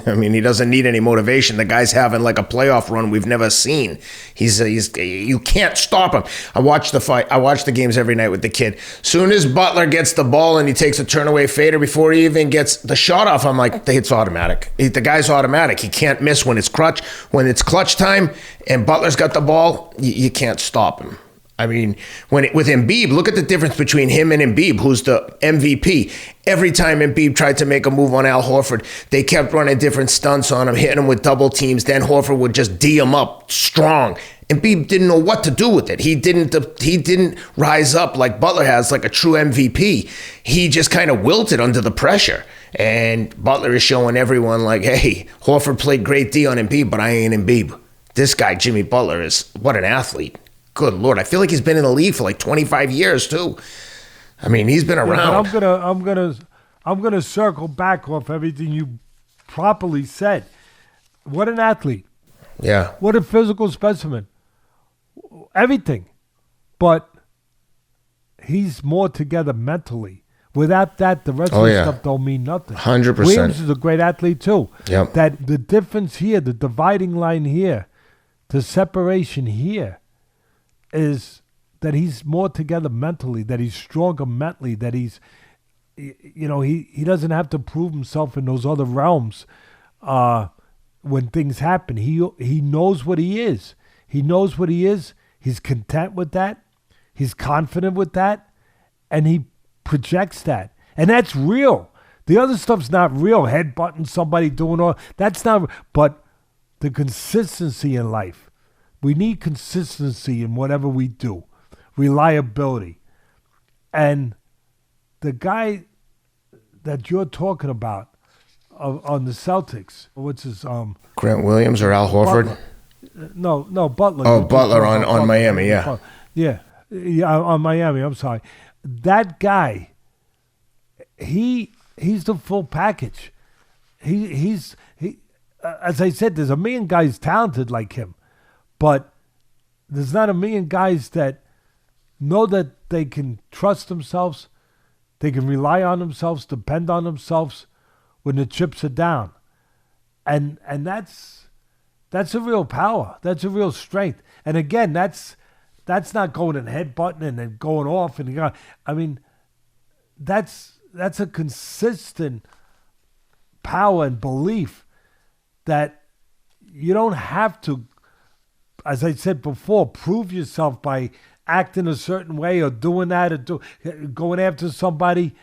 I mean, he doesn't need any motivation. The guy's having like a playoff run we've never seen. He's you can't stop him. I watch the fight. I watch the games every night with the kid. Soon as Butler gets the ball and he takes a turn-away fader before he even gets the shot off, I'm like, it's automatic. The guy's automatic. He can't miss when it's clutch time, and Butler's got the ball. You can't stop him. I mean, with Embiid, look at the difference between him and Embiid, who's the MVP. Every time Embiid tried to make a move on Al Horford, they kept running different stunts on him, hitting him with double teams. Then Horford would just D him up strong. Embiid didn't know what to do with it. He didn't rise up like Butler has, like a true MVP. He just kind of wilted under the pressure. And Butler is showing everyone like, hey, Horford played great D on Embiid, but I ain't Embiid. This guy, Jimmy Butler, is what an athlete. Good Lord, I feel like he's been in the league for like 25 years too. I mean, he's been around. I'm gonna circle back off everything you properly said. What an athlete. Yeah. What a physical specimen. Everything. But he's more together mentally. Without that, the rest of the stuff don't mean nothing. 100%. Williams is a great athlete too. Yep. That the difference here, the dividing line here, the separation here, is that he's more together mentally, that he's stronger mentally, that he's, he doesn't have to prove himself in those other realms when things happen. He knows what he is. He knows what he is. He's content with that. He's confident with that. And he projects that. And that's real. The other stuff's not real. Headbutting somebody, doing all, that's not, but the consistency in life. We need consistency in whatever we do, reliability. And the guy that you're talking about on the Celtics, what's his Grant Williams or Al Horford? Butler. No, Butler. Oh, Butler on Miami, yeah. Yeah, on Miami, I'm sorry. That guy, he's the full package. He as I said, there's a million guys talented like him. But there's not a million guys that know that they can trust themselves, they can rely on themselves, depend on themselves when the chips are down. And that's a real power. That's a real strength. And again, that's not going and headbutting and then going off. I mean, that's a consistent power and belief that you don't have to, as I said before, prove yourself by acting a certain way or doing that or going after somebody.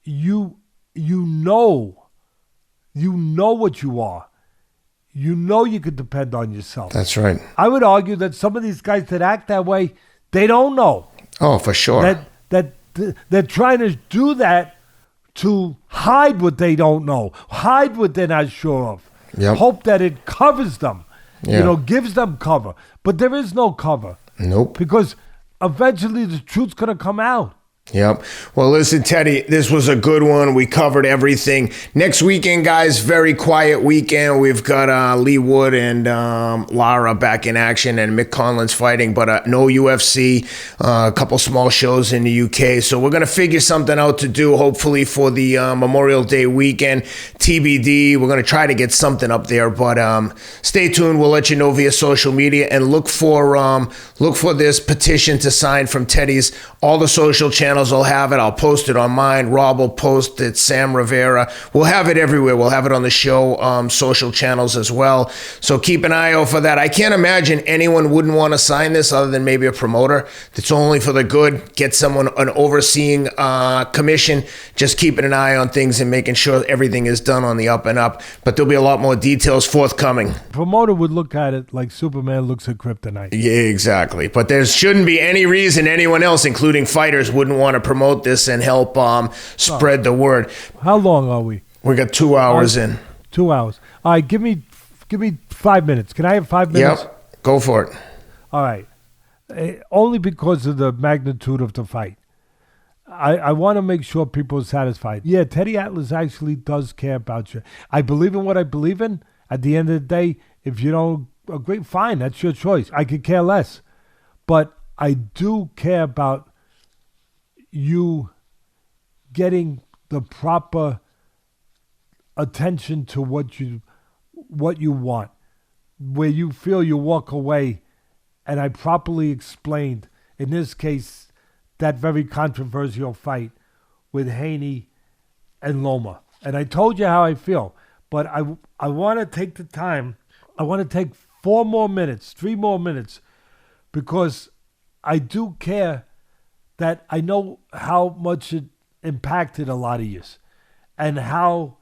You know what you are. You know you can depend on yourself. That's right. I would argue that some of these guys that act that way, they don't know. Oh, for sure. That they're trying to do that to hide what they don't know, hide what they're not sure of. Yep. Hope that it covers them. Yeah. Gives them cover. But there is no cover. Nope. Because eventually the truth's going to come out. Yep. Well, listen, Teddy, this was a good one. We covered everything. Next weekend, guys, very quiet weekend. We've got Lee Wood and Lara back in action and Mick Conlan's fighting, but no UFC, a couple small shows in the UK. So we're going to figure something out to do, hopefully, for the Memorial Day weekend. TBD, we're going to try to get something up there, but stay tuned. We'll let you know via social media, and look for this petition to sign from Teddy's. All the social channels will have it. I'll post it on mine. Rob will post it. Sam Rivera. We'll have it everywhere. We'll have it on the show social channels as well. So keep an eye out for that. I can't imagine anyone wouldn't want to sign this other than maybe a promoter. It's only for the good. Get someone, an overseeing commission, just keeping an eye on things and making sure everything is done on the up and up. But there'll be a lot more details forthcoming. Promoter would look at it like Superman looks at kryptonite. Yeah, exactly. But there shouldn't be any reason anyone else, including fighters, wouldn't want to promote this and help spread the word. How long are we? We got 2 hours in. 2 hours. All right, give me 5 minutes. Can I have 5 minutes? Yep, go for it. All right. Only because of the magnitude of the fight. I want to make sure people are satisfied. Yeah, Teddy Atlas actually does care about you. I believe in what I believe in. At the end of the day, if you don't agree, fine, that's your choice. I could care less. But I do care about you getting the proper attention to what you want, where you feel you walk away, and I properly explained, in this case, that very controversial fight with Haney and Loma. And I told you how I feel, but I want to take the time. I want to take 4 more minutes, 3 more minutes, because I do care that I know how much it impacted a lot of you, and how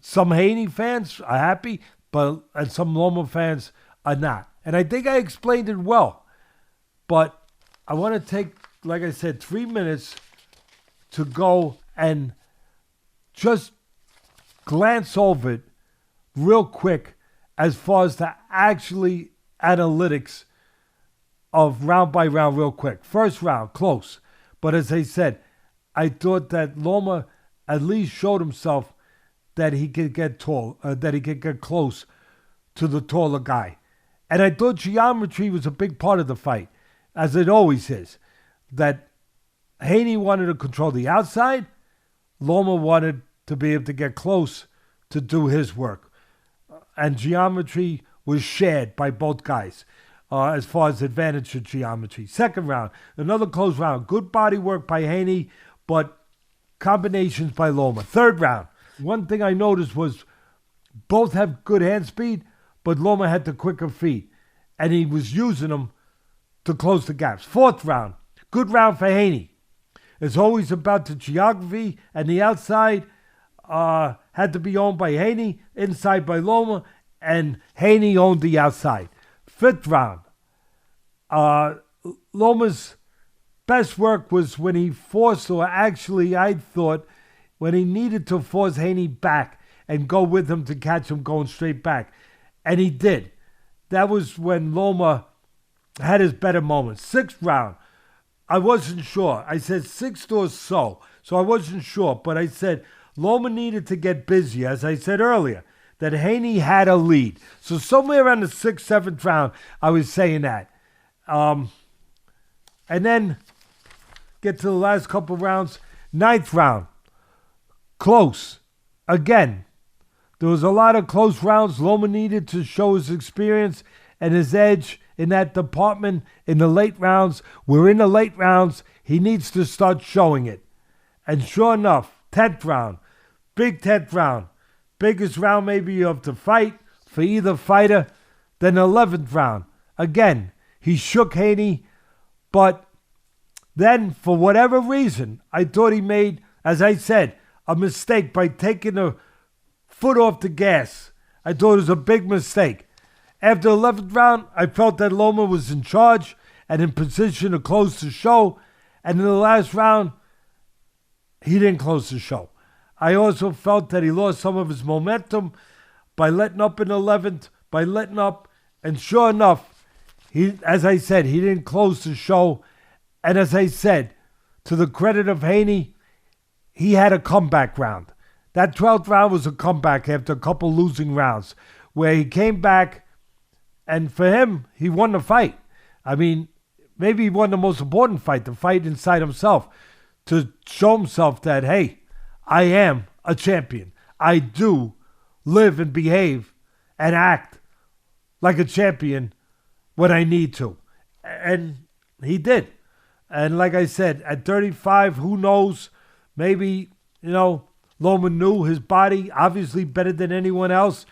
some Haney fans are happy, and some Loma fans are not. And I think I explained it well, but I want to take, like I said, 3 minutes to go and just glance over it real quick as far as the actually analytics of round by round real quick. First round, close. But as I said, I thought that Loma at least showed himself that he could get tall, that he could get close to the taller guy. And I thought geometry was a big part of the fight, as it always is. That Haney wanted to control the outside, Loma wanted to be able to get close to do his work. And geometry was shared by both guys. As far as advantage of geometry. Second round, another close round. Good body work by Haney, but combinations by Loma. Third round, one thing I noticed was both have good hand speed, but Loma had the quicker feet, and he was using them to close the gaps. Fourth round, good round for Haney. It's always about the geography, and the outside had to be owned by Haney, inside by Loma, and Haney owned the outside. Fifth round, Loma's best work was when he forced, or actually I thought, when he needed to force Haney back and go with him to catch him going straight back. And he did. That was when Loma had his better moments. Sixth round, I wasn't sure. I said 6 or so I wasn't sure. But I said Loma needed to get busy, as I said earlier, that Haney had a lead. So somewhere around the 6th, 7th round, I was saying that. And then get to the last couple rounds. 9th round, close. Again, there was a lot of close rounds. Loma needed to show his experience and his edge in that department in the late rounds. We're in the late rounds. He needs to start showing it. And sure enough, 10th round, big 10th round. Biggest round maybe of the fight for either fighter. Then 11th round. Again, he shook Haney, but then for whatever reason, I thought he made, as I said, a mistake by taking a foot off the gas. I thought it was a big mistake. After the 11th round, I felt that Loma was in charge and in position to close the show. And in the last round, he didn't close the show. I also felt that he lost some of his momentum by letting up in the 11th, and sure enough, as I said, he didn't close the show. And as I said, to the credit of Haney, he had a comeback round. That 12th round was a comeback after a couple losing rounds where he came back, and for him, he won the fight. I mean, maybe he won the most important fight, the fight inside himself, to show himself that, hey, I am a champion. I do live and behave and act like a champion when I need to. And he did. And like I said, at 35, who knows? Maybe, Loma knew his body obviously better than anyone else.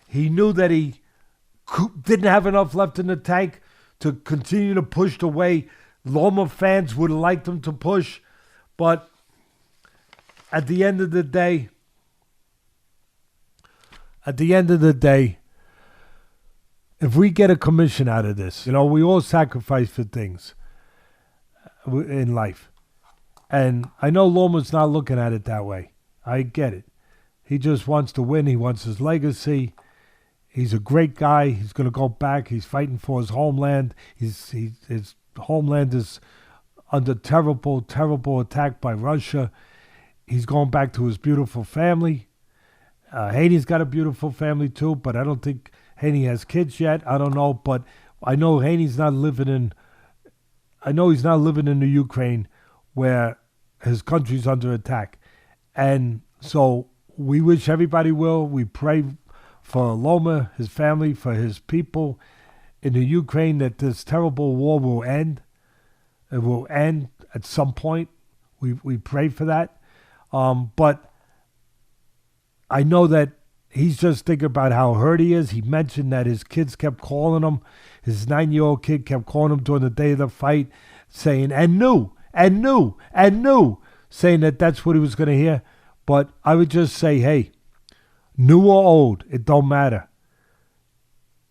He knew that he didn't have enough left in the tank to continue to push the way Loma fans would have liked him to push. But at the end of the day, if we get a commission out of this, we all sacrifice for things in life. And I know Loma's not looking at it that way. I get it. He just wants to win. He wants his legacy. He's a great guy. He's going to go back. He's fighting for his homeland. His homeland is under terrible, terrible attack by Russia. He's going back to his beautiful family. Haney's got a beautiful family too, but I don't think Haney has kids yet. I don't know, but I know Haney's not living in. I know he's not living in the Ukraine, where his country's under attack, and so we wish everybody well. We pray for Loma, his family, for his people in the Ukraine, that this terrible war will end. It will end at some point. We pray for that. But I know that he's just thinking about how hurt he is. He mentioned that his kids kept calling him. His 9-year-old kid kept calling him during the day of the fight, saying, and knew, saying that that's what he was going to hear. But I would just say, hey, new or old, it don't matter.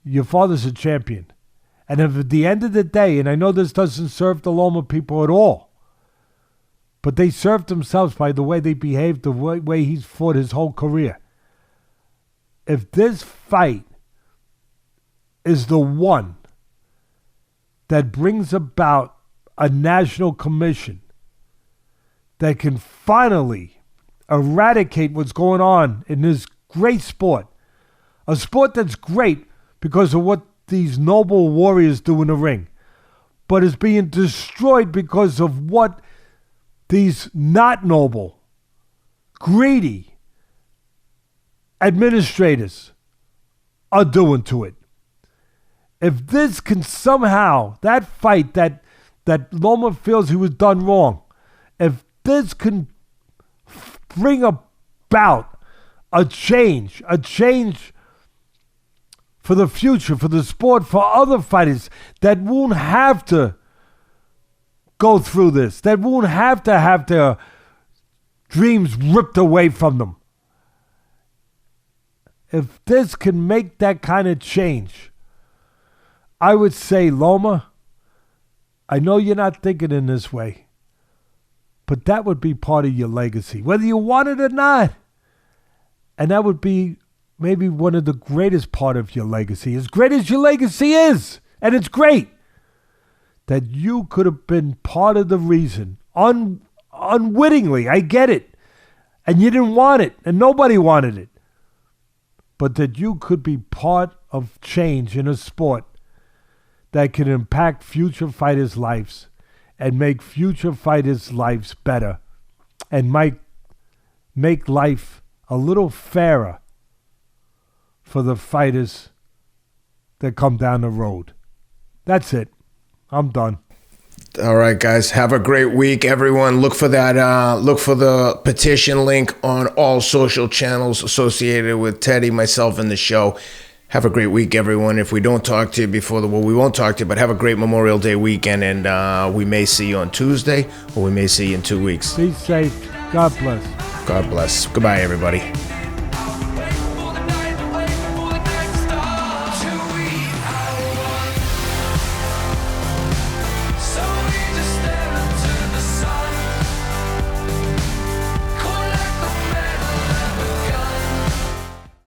Your father's a champion. And if at the end of the day, and I know this doesn't serve the Loma people at all, but they served themselves by the way they behaved, the way he's fought his whole career. If this fight is the one that brings about a national commission that can finally eradicate what's going on in this great sport, a sport that's great because of what these noble warriors do in the ring, but is being destroyed because of what these not noble, greedy administrators are doing to it. If this can somehow, that fight that Loma feels he was done wrong, if this can bring about a change for the future, for the sport, for other fighters that won't have to go through this, that won't have their dreams ripped away from them. If this can make that kind of change, I would say, Loma, I know you're not thinking in this way, but that would be part of your legacy, whether you want it or not. And that would be maybe one of the greatest part of your legacy, as great as your legacy is, and it's great, that you could have been part of the reason, unwittingly, I get it, and you didn't want it, and nobody wanted it, but that you could be part of change in a sport that can impact future fighters' lives and make future fighters' lives better and might make life a little fairer for the fighters that come down the road. That's it. I'm done. All right, guys. Have a great week, everyone. Look for that. Look for the petition link on all social channels associated with Teddy, myself, and the show. Have a great week, everyone. If we don't talk to you before the war, we won't talk to you, but have a great Memorial Day weekend, and we may see you on Tuesday, or we may see you in 2 weeks. Be safe. God bless. God bless. Goodbye, everybody.